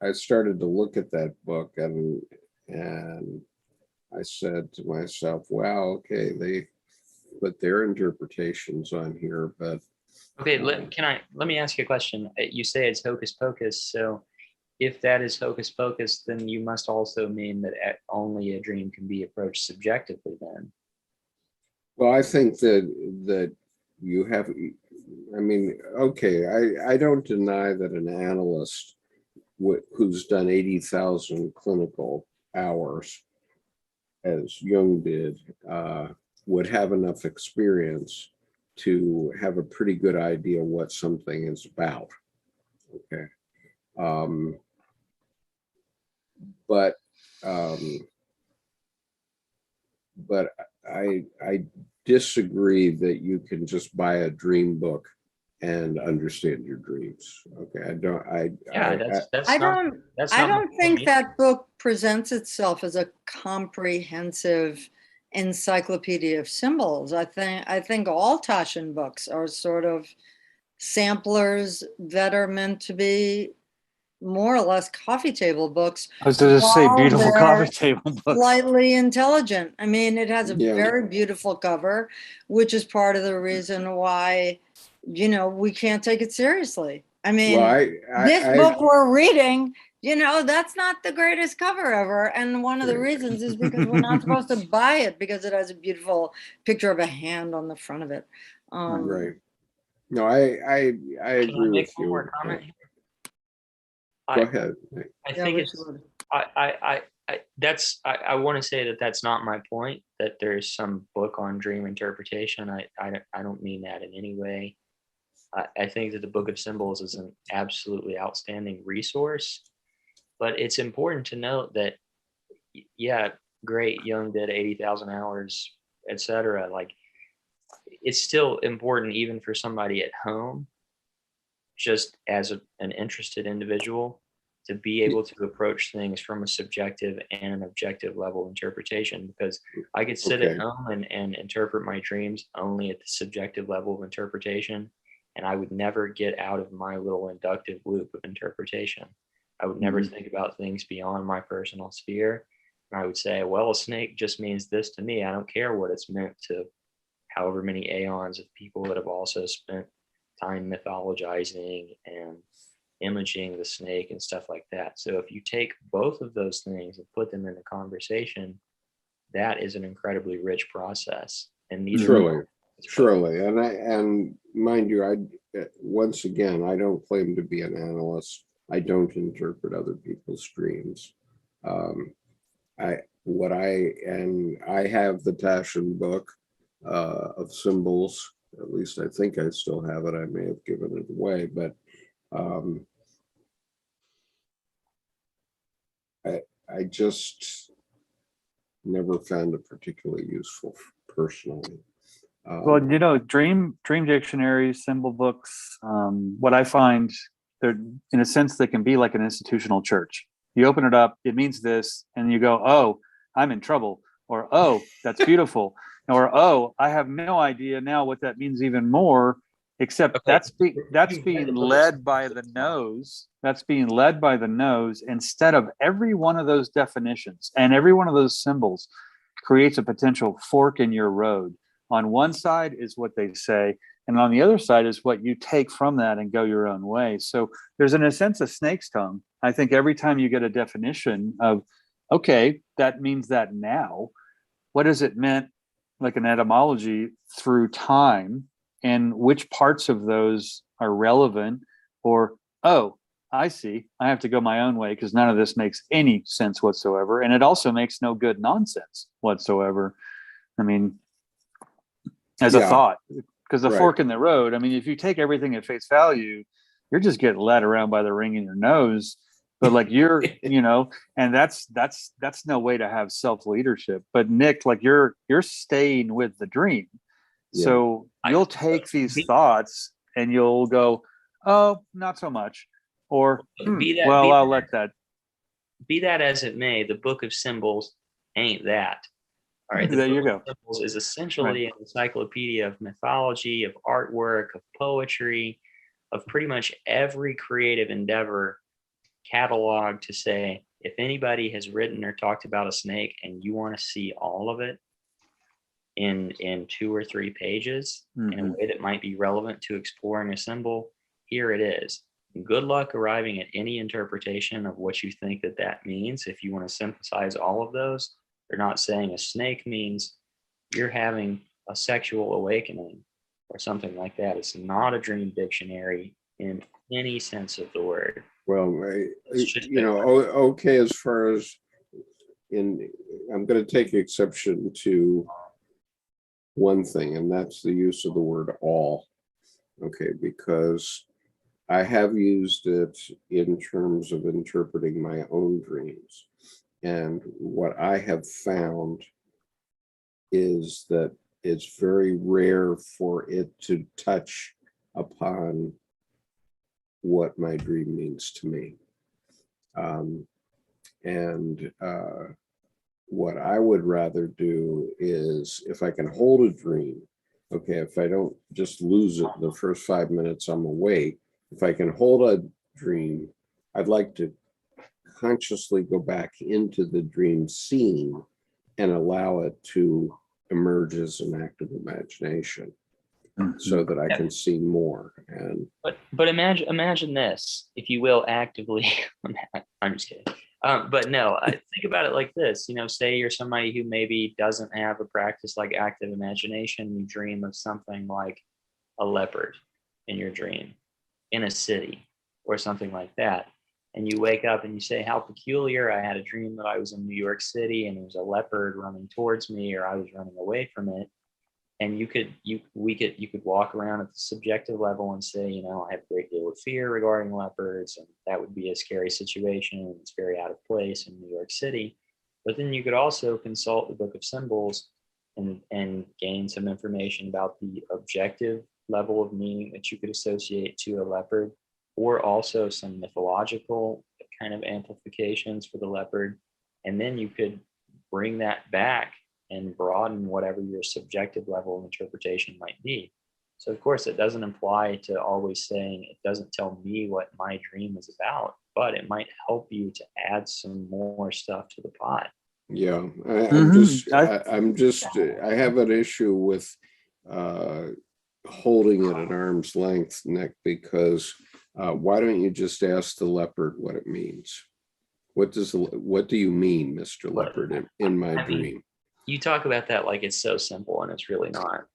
I started to look at that book and I said to myself, wow, okay, they put their interpretations on here, but Okay, let me ask you a question. You say it's hocus pocus, so if that is hocus pocus, then you must also mean that only a dream can be approached subjectively then. well, I think that you have, I mean, okay, I don't deny that an analyst who's done 80,000 clinical hours, as Jung did, would have enough experience to have a pretty good idea what something is about. Okay. But I disagree that you can just buy a dream book and understand your dreams. Okay, I don't think that book presents itself as a comprehensive encyclopedia of symbols. I think all Taschen books are sort of samplers that are meant to be more or less coffee table books. I was going to say while beautiful they're coffee table books. Slightly intelligent. I mean, it has a Yeah. very beautiful cover, which is part of the reason why, we can't take it seriously. I mean, Well, this I book we're reading, that's not the greatest cover ever. And one of the Right. reasons is because we're not supposed to buy it because it has a beautiful picture of a hand on the front of it. right. No, I Can I agree make with one you. more comment here? Go ahead. I Yeah, think we it's should. I want to say that that's not my point, that there's some book on dream interpretation. I don't mean that in any way. I think that the Book of Symbols is an absolutely outstanding resource, but it's important to note that, yeah, great, Jung did 80,000 hours, etc. Like, it's still important even for somebody at home, just as an interested individual, to be able to approach things from a subjective and an objective level interpretation, because I could sit Okay. at home and interpret my dreams only at the subjective level of interpretation, and I would never get out of my little inductive loop of interpretation. I would never think about things beyond my personal sphere. And I would say, well, a snake just means this to me. I don't care what it's meant to however many aeons of people that have also spent time mythologizing and imaging the snake and stuff like that. So if you take both of those things and put them in a conversation, that is an incredibly rich process. And neither Surely. And mind you, once again, I don't claim to be an analyst. I don't interpret other people's dreams. I have the Taschen book of symbols. At least I think I still have it. I may have given it away, but I just never found it particularly useful personally. Well, dream dictionaries, symbol books, what I find, they're, in a sense, they can be like an institutional church. You open it up, it means this, and you go, oh, I'm in trouble, or oh, that's beautiful, or oh, I have no idea now what that means even more, except that's being led by the nose. That's being led by the nose instead of every one of those definitions and every one of those symbols creates a potential fork in your road. On one side is what they say, and on the other side is what you take from that and go your own way. So there's, in a sense, a snake's tongue. I think every time you get a definition of, okay, that means that now, what does it meant, like an etymology through time, and which parts of those are relevant, or, oh, I see, I have to go my own way because none of this makes any sense whatsoever. And it also makes no good nonsense whatsoever. I mean, as a thought, because the fork in the road, I mean, if you take everything at face value, you're just getting led around by the ring in your nose. But like and that's no way to have self-leadership. But Nick, like you're staying with the dream. Yeah. So you'll take these thoughts and you'll go, oh, not so much. Or, I'll let that. Be that as it may, the Book of Symbols ain't that. All right, there you go. Symbols is essentially an encyclopedia of mythology, of artwork, of poetry, of pretty much every creative endeavor cataloged to say, if anybody has written or talked about a snake and you want to see all of it in 2 or 3 pages in a way that might be relevant to exploring a symbol, here it is. Good luck arriving at any interpretation of what you think that means. If you want to synthesize all of those, they're not saying a snake means you're having a sexual awakening or something like that. It's not a dream dictionary in any sense of the word. Well, okay, as far as I'm going to take exception to one thing, and that's the use of the word all. Okay, because I have used it in terms of interpreting my own dreams. And what I have found is that it's very rare for it to touch upon what my dream means to me. what I would rather do is, if I can hold a dream, okay, if I don't just lose it the first 5 minutes I'm awake, if I can hold a dream, I'd like to consciously go back into the dream scene and allow it to emerge as an active imagination so that I can see more. And But imagine this, if you will, actively. I'm just kidding. But no, think about it like this. Say you're somebody who maybe doesn't have a practice like active imagination. You dream of something like a leopard in your dream in a city or something like that. And you wake up and you say, how peculiar. I had a dream that I was in New York City and there was a leopard running towards me, or I was running away from it. And you could walk around at the subjective level and say, I have a great deal of fear regarding leopards, and that would be a scary situation, and it's very out of place in New York City. But then you could also consult the Book of Symbols and gain some information about the objective level of meaning that you could associate to a leopard, or also some mythological kind of amplifications for the leopard. And then you could bring that back and broaden whatever your subjective level of interpretation might be. So of course, it doesn't imply to always saying it doesn't tell me what my dream is about, but it might help you to add some more stuff to the pot. yeah, Mhm. I have an issue with holding it at arm's length, Nick, because why don't you just ask the leopard what it means? What do you mean, Mr. Leopard, in my dream? You talk about that like it's so simple, and it's really not.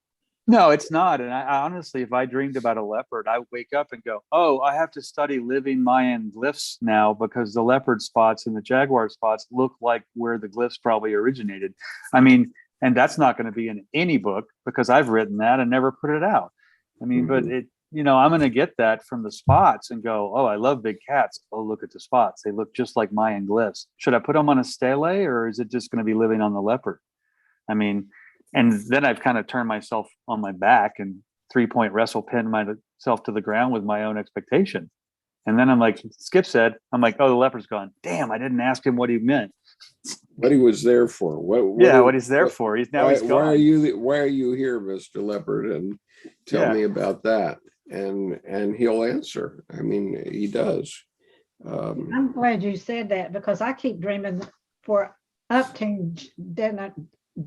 No, it's not. And I honestly, if I dreamed about a leopard, I wake up and go, oh, I have to study living Mayan glyphs now because the leopard spots and the jaguar spots look like where the glyphs probably originated. I mean, and that's not going to be in any book because I've written that and never put it out. I mean, but I'm going to get that from the spots and go, oh, I love big cats. Oh, look at the spots. They look just like Mayan glyphs. Should I put them on a stele, or is it just going to be living on the leopard? I mean, and then I've kind of turned myself on my back and 3-point wrestle pin myself to the ground with my own expectation. And then I'm like, Skip said, I'm like, oh, the leopard's gone. Damn, I didn't ask him what he meant. What he was there for. What he's there for. He's gone. Why are you here, Mr. Leopard? And tell me about that. And he'll answer. I mean, he does. I'm glad you said that, because I keep dreaming for up to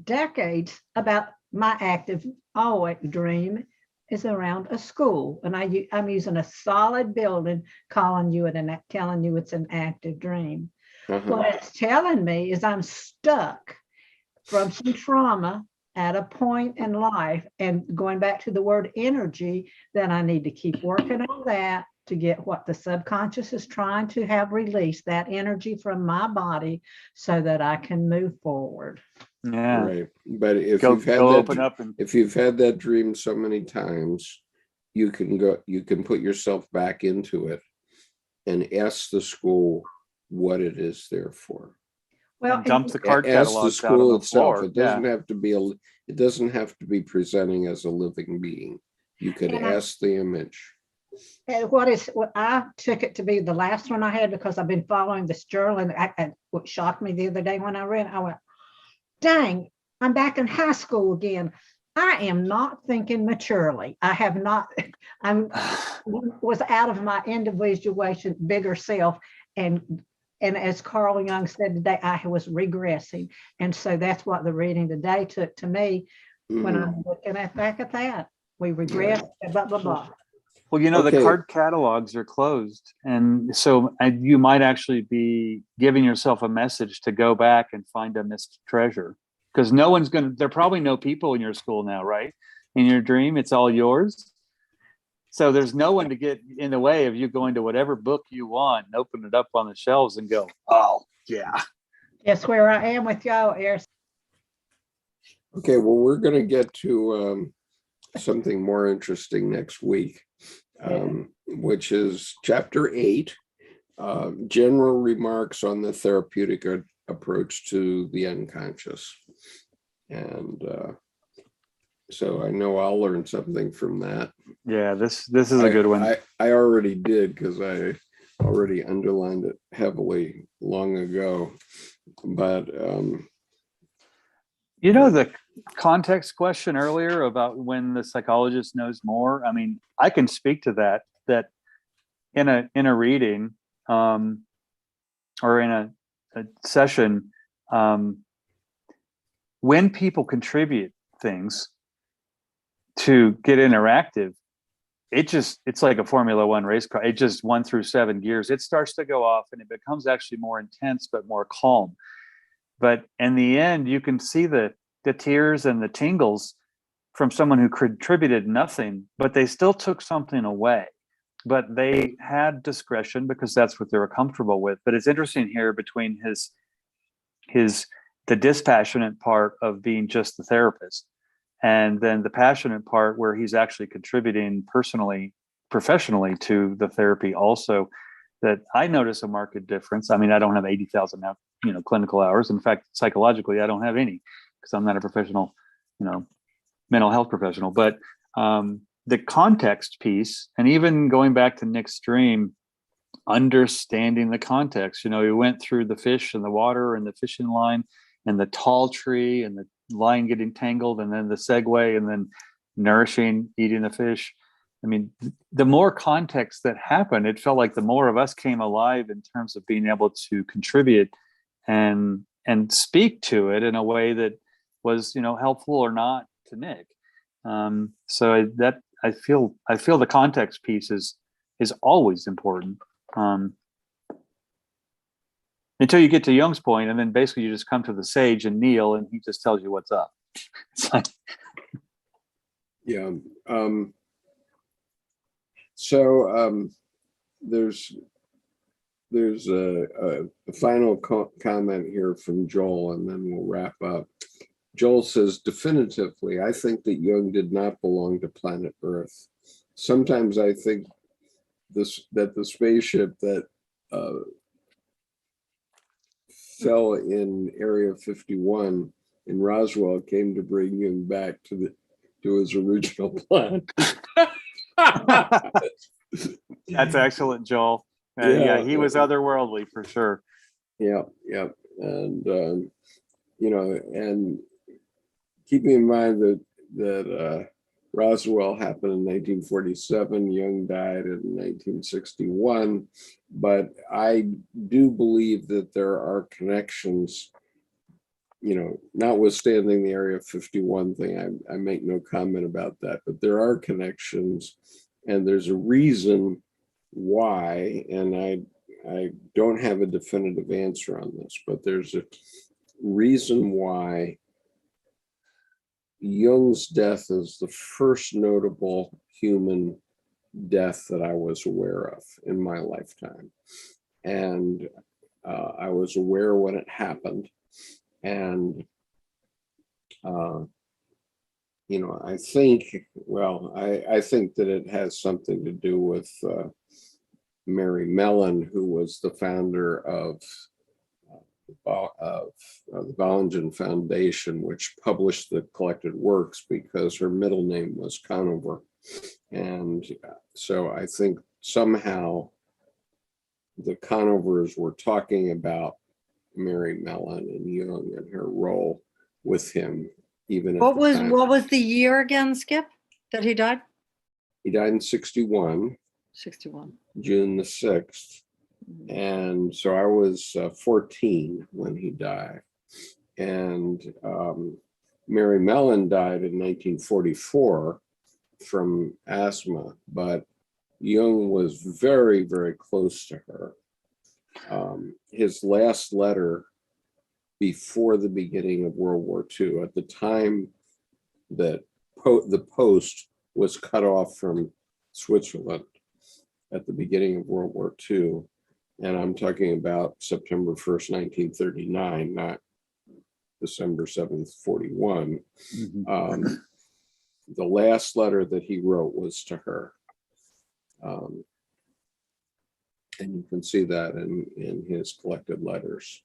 decades about my active always dream is around a school, and I'm using a solid building, calling you it and telling you it's an active dream. What it's telling me is I'm stuck from some trauma at a point in life, and going back to the word energy, then I need to keep working on that to get what the subconscious is trying to have released, that energy from my body, so that I can move forward. Yeah. Right. But if you've had that dream so many times, you can put yourself back into it and ask the school what it is there for. Well, and dump the card ask catalog the school itself. Floor. It doesn't have to be presenting as a living being. You could ask the image. And what I took it to be the last one I had, because I've been following this journal, and what shocked me the other day when I read it, I went, dang, I'm back in high school again. I am not thinking maturely. I was out of my individuation, bigger self. And as Carl Jung said today, I was regressing. And so that's what the reading today took to me when I'm looking back at that. We regress, blah, blah, blah. Well, the card catalogs are closed. And so you might actually be giving yourself a message to go back and find a missed treasure. Because there are probably no people in your school now, right? In your dream, it's all yours. So there's no one to get in the way of you going to whatever book you want and open it up on the shelves and go, oh, yeah. That's where I am with y'all, Eric. Okay, well, we're going to get to something more interesting next week, which is Chapter 8, General Remarks on the Therapeutic Approach to the Unconscious. And so I know I'll learn something from that. Yeah, this is a good one. I already did, because I already underlined it heavily long ago. But You know, the context question earlier about when the psychologist knows more. I mean, I can speak to that in a reading, or in a session, when people contribute things to get interactive, it's like a Formula One race car. It just 1 through 7 gears. It starts to go off and it becomes actually more intense, but more calm. But in the end, you can see the tears and the tingles from someone who contributed nothing, but they still took something away. But they had discretion because that's what they were comfortable with. But it's interesting here between the dispassionate part of being just the therapist, and then the passionate part where he's actually contributing personally, professionally to the therapy also, that I notice a marked difference. I mean, I don't have 80,000 now, clinical hours. In fact, psychologically, I don't have any because I'm not a professional, mental health professional. But the context piece, and even going back to Nick's dream, understanding the context, we went through the fish and the water and the fishing line and the tall tree and the line getting tangled, and then the segue, and then nourishing, eating the fish. I mean, the more context that happened, it felt like the more of us came alive in terms of being able to contribute and speak to it in a way that was, helpful or not to Nick. So I feel the context piece is always important. Until you get to Jung's point, and then basically you just come to the sage and kneel, and he just tells you what's up. It's like, yeah. So there's a final comment here from Joel, and then we'll wrap up. Joel says, definitively, I think that Jung did not belong to planet Earth. Sometimes I think that the spaceship that fell in Area 51 in Roswell came to bring him back to his original planet. that's excellent, Joel. Yeah, he was otherworldly for sure. Yeah. And and keeping in mind that Roswell happened in 1947, Jung died in 1961, but I do believe that there are connections, notwithstanding the Area 51 thing, I make no comment about that, but there are connections, and there's a reason why, and I don't have a definitive answer on this, but there's a reason why Jung's death is the first notable human death that I was aware of in my lifetime. And I was aware when it happened. And, I think that it has something to do with Mary Mellon, who was the founder of the Ballingen Foundation, which published the collected works because her middle name was Conover. And so I think somehow the Conovers were talking about Mary Mellon and Jung and her role with him, even What at the time. was the year again, Skip, that he died? He died in 61, 61. June the 6th. And so I was 14 when he died. And Mary Mellon died in 1944 from asthma, but Jung was very, very close to her. His last letter before the beginning of World War II, at the time that the post was cut off from Switzerland at the beginning of World War II, and I'm talking about September 1st, 1939, not December 7th, 41. Mm-hmm. The last letter that he wrote was to her. And you can see that in his collected letters.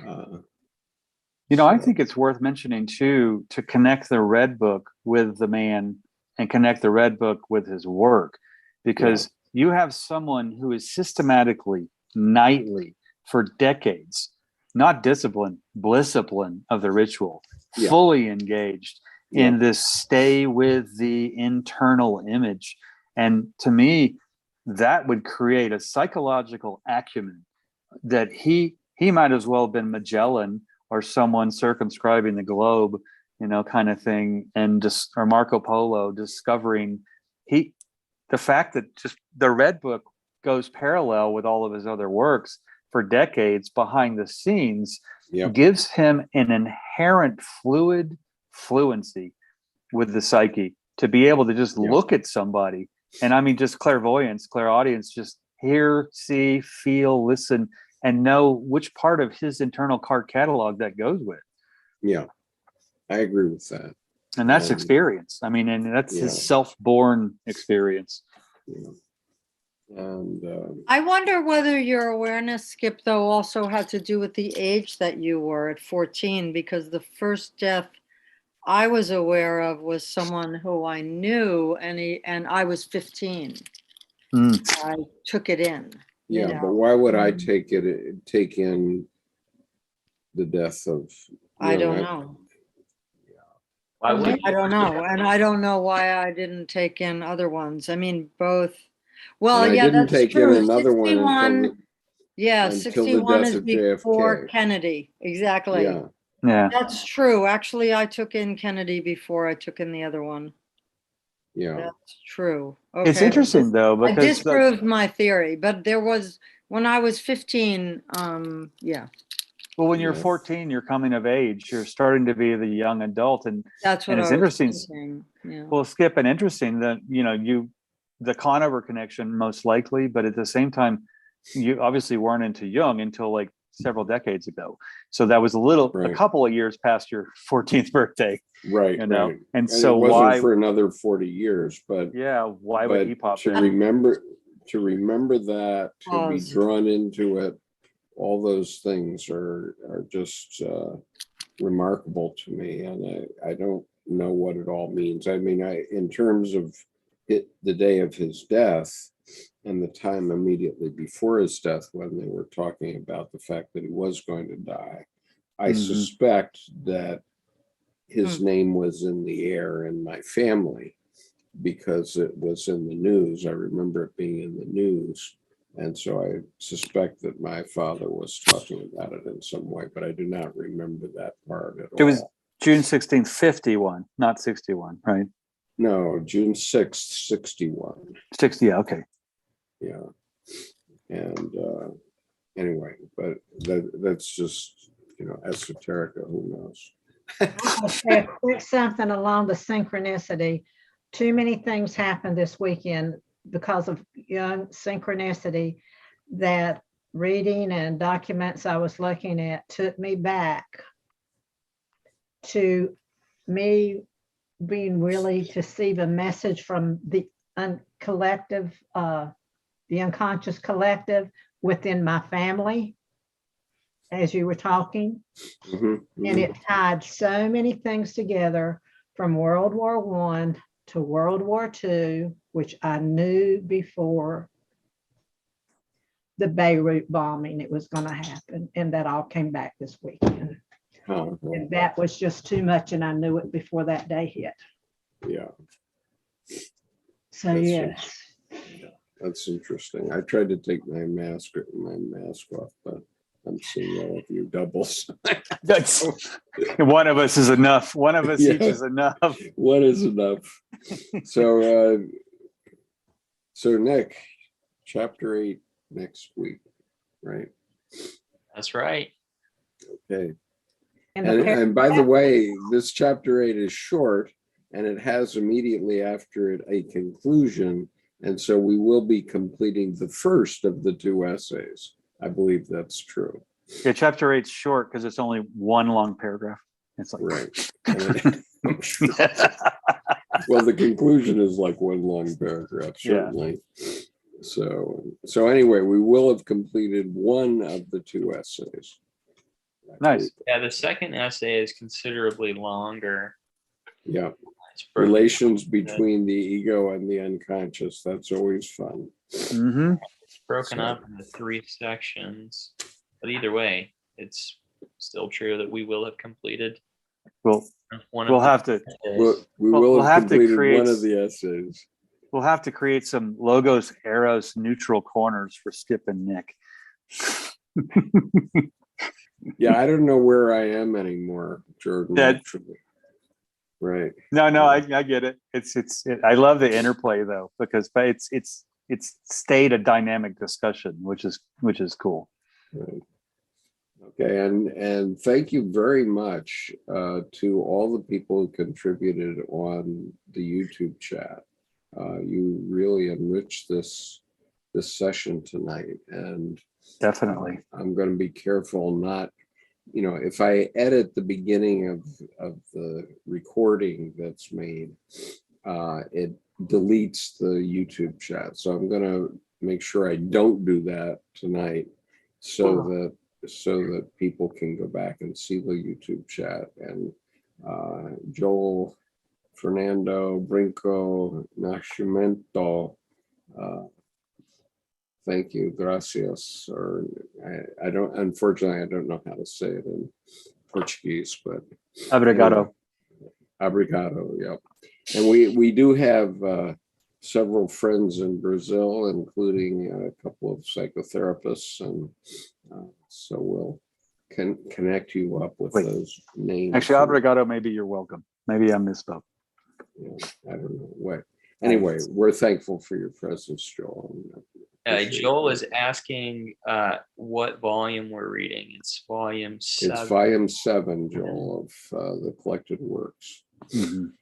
I think it's worth mentioning too, to connect the Red Book with the man and connect the Red Book with his work, because you have someone who is systematically, nightly, for decades, not discipline, bliscipline of the ritual, Yeah. fully engaged Yeah. in this stay with the internal image. And to me, that would create a psychological acumen that he might as well have been Magellan or someone circumscribing the globe, kind of thing, and just or Marco Polo discovering the fact that just the Red Book goes parallel with all of his other works for decades behind the scenes Yeah. gives him an inherent fluency with the psyche to be able to just Yeah. look at somebody. And I mean, just clairvoyance, clairaudience, just hear, see, feel, listen, and know which part of his internal card catalog that goes with. Yeah. I agree with that. And that's And- experience. I mean, and that's Yeah. his self-born experience. Yeah. And I wonder whether your awareness, Skip, though, also had to do with the age that you were at 14, because the first death I was aware of was someone who I knew, and I was 15. Mm. I took it in. yeah, but why would I Mhm. take in the death of? I don't know. Why would I don't know. And I don't know why I didn't take in other ones. I mean, both. Well, And I yeah, didn't that's take true. in another one 61, yeah, until the 61 death is of before JFK. Kennedy. Exactly. Yeah, Yeah. That's true. Actually, I took in Kennedy before I took in the other one. yeah, That's true. It's Okay. interesting though, I because disproved my theory, but there was, when I was 15, yeah, well, when you're Yeah. 14, you're coming of age, you're starting to be the young adult. And that's what And it's I was interesting. thinking. Yeah. well, Skip, and interesting that, the Conover connection most likely, but at the same time, you obviously weren't into Jung until like several decades ago. So that was a Right. couple of years past your 14th birthday, right, you know? right. And And so it wasn't why, for another 40 years, but why would he pop to in? remember that, to be Pause. drawn into it, all those things are just remarkable to me, and I don't know what it all means. I mean, in terms of the day of his death and the time immediately before his death, when they were talking about the fact that he was going to die, I Mhm. suspect that his name was in the air in my family because it was in the news. I remember it being in the news. And so I suspect that my father was talking about it in some way, but I do not remember that part at all. It was June 16th, 51, not 61, right? No, June 6th, 61. 60, yeah, okay. Yeah. And anyway, but that's just, esoterica, who knows? I'll say a quick something along the synchronicity. Too many things happened this weekend because of young synchronicity that reading and documents I was looking at took me back to me being really to see the message from the collective, the unconscious collective within my family as you were talking. Mhm, And mhm. it tied so many things together from World War I to World War II, which I knew before the Beirut bombing it was going to happen. And that all came back this weekend. Uh-huh. And that was just too much. And I knew it before that day hit. Yeah, So, That's yes. that's interesting. I tried to take my mask off, but I'm seeing all of you doubles. That's one of us is enough. One of us Yeah. each is enough. What is enough? So Nick, chapter 8 next week, right? That's right. Okay. And the And by the way, this chapter 8 is short, and it has immediately after it a conclusion. And so we will be completing the first of the 2 essays. I believe that's true. Yeah, chapter 8's short because it's only one long paragraph. It's like, Right. Well, the conclusion is like one long paragraph, certainly. So anyway, we will have completed one of the 2 essays. Nice. Yeah, the second essay is considerably longer. Yeah. It's broken- Relations between the ego and the unconscious. That's always fun. Mm-hmm. It's broken up into 3 sections. But either way, it's still true that we will have completed We'll have to We Well, will we'll have have to completed create one of the essays. create some logos, arrows, neutral corners for Skip and Nick. Yeah, I don't know where I am anymore, Jordan. That- Actually. Right. No, I get it. I love the interplay though, because it's stayed a dynamic discussion, which is cool. Right. Okay, and thank you very much to all the people who contributed on the YouTube chat. You really enriched this session tonight, and Definitely. I'm going to be careful not, if I edit the beginning of the recording that's made, it deletes the YouTube chat. So I'm going to make sure I don't do that tonight, so that people can go back and see the YouTube chat. And Joel, Fernando, Brinco, Nascimento, thank you, gracias. Or unfortunately, I don't know how to say it in Portuguese, but Obrigado. Obrigado, yep. And we do have several friends in Brazil, including a couple of psychotherapists, and so we'll connect you up with those names. Actually, obrigado, maybe you're welcome. Maybe I misspoke. Yeah, I don't know what. Anyway, we're thankful for your presence, Joel. Joel is asking what volume we're reading. It's volume 7. It's volume 7, Joel, of the collected works. Mhm.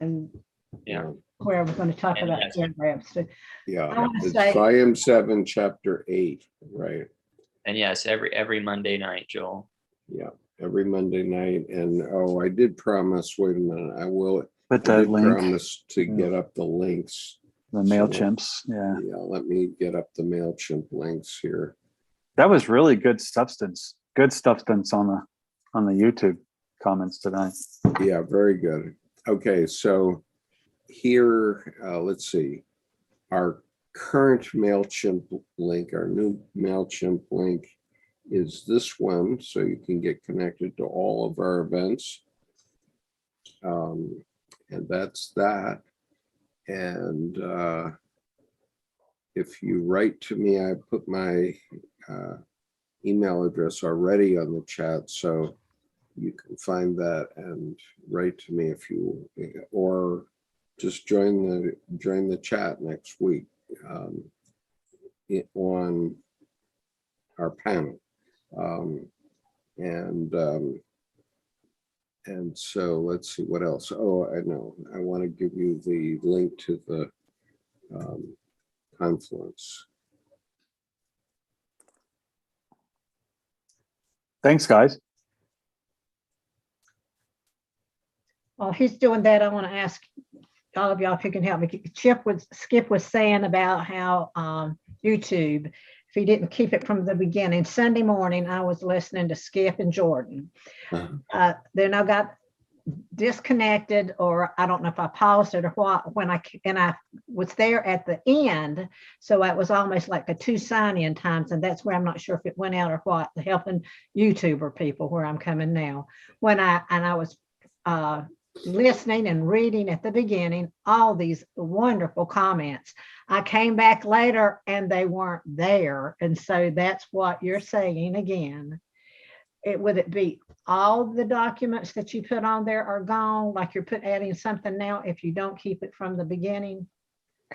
And Yeah. where we're going to talk And about yes. paragraphs too. Yeah, I wanna it's say- volume 7, chapter 8, right? And yes, every Monday night, Joel. Yeah, every Monday night. And I did promise, wait a minute, I Put did that link, promise to get up the links. the MailChimps. Yeah. Yeah, let me get up the MailChimp links here. That was really good substance. Good substance on the YouTube comments tonight. Yeah, very good. Okay, so here, let's see. Our current MailChimp link, our new MailChimp link is this one, so you can get connected to all of our events. And that's that. And if you write to me, I put my email address already on the chat, so you can find that and write to me if you, or just join the chat next week on our panel. And so let's see what else. Oh, I know. I want to give you the link to the Confluence. Thanks, guys. While he's doing that, I want to ask all of y'all if you can help me. Skip was saying about how YouTube, if he didn't keep it from the beginning, Sunday morning, I was listening to Skip and Jordan. Then I got disconnected, or I don't know if I paused it or what, and I was there at the end. So it was almost like a 2 sign-in times. And that's where I'm not sure if it went out or what, helping YouTuber people where I'm coming now. I was listening and reading at the beginning, all these wonderful comments. I came back later and they weren't there. And so that's what you're saying again. Would it be all the documents that you put on there are gone, like you're adding something now if you don't keep it from the beginning?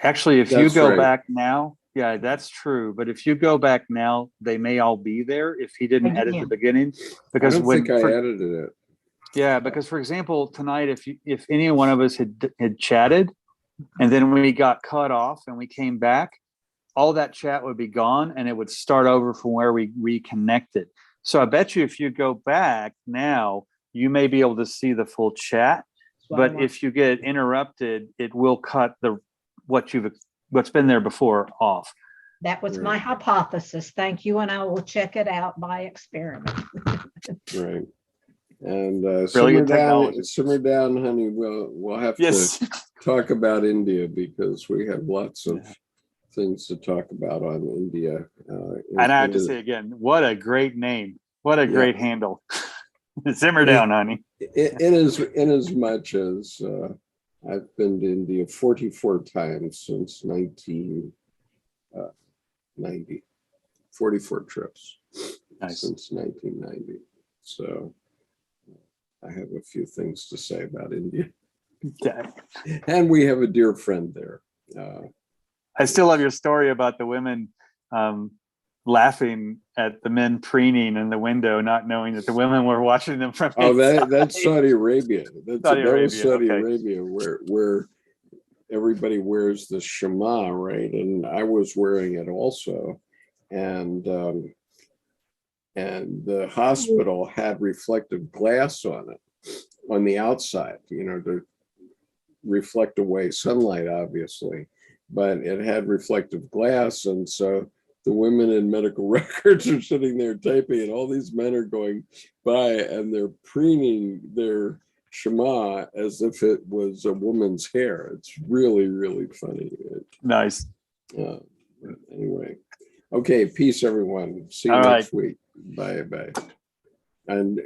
Actually, if you That's go right. back now, yeah, that's true. But if you go back now, they may all be there if he didn't edit the beginning. Because I don't think I edited it. Yeah, because for example, tonight, if any one of us had chatted and then we got cut off and we came back, all that chat would be gone and it would start over from where we reconnected. So I bet you if you go back now, you may be able to see the full chat. But if you get interrupted, it will cut what's been there before off. That was my hypothesis. Thank you. And I will check it out by experiment. Right. And Brilliant simmer down, honey. We'll have to talk about India because we have lots of things to talk about on India. And I have to say again, what a great name. What a great handle. Simmer down, honey. in as much as I've been to India 44 times since 1990, 44 trips Nice. since 1990. So I have a few things to say about India. Okay. And we have a dear friend there. I still love your story about the women laughing at the men preening in the window, not knowing that the women were watching them from Oh, inside. that's Saudi Arabia. That was Saudi okay. Arabia, where everybody wears the shema, right? And I was wearing it also, and the hospital had reflective glass on it on the outside, to reflect away sunlight, obviously, but it had reflective glass, and so the women in medical records are sitting there typing, and all these men are going by, and they're preening their Shema as if it was a woman's hair. It's really, really funny. Nice. Anyway, okay, peace, everyone. See you All next right. week. Bye. And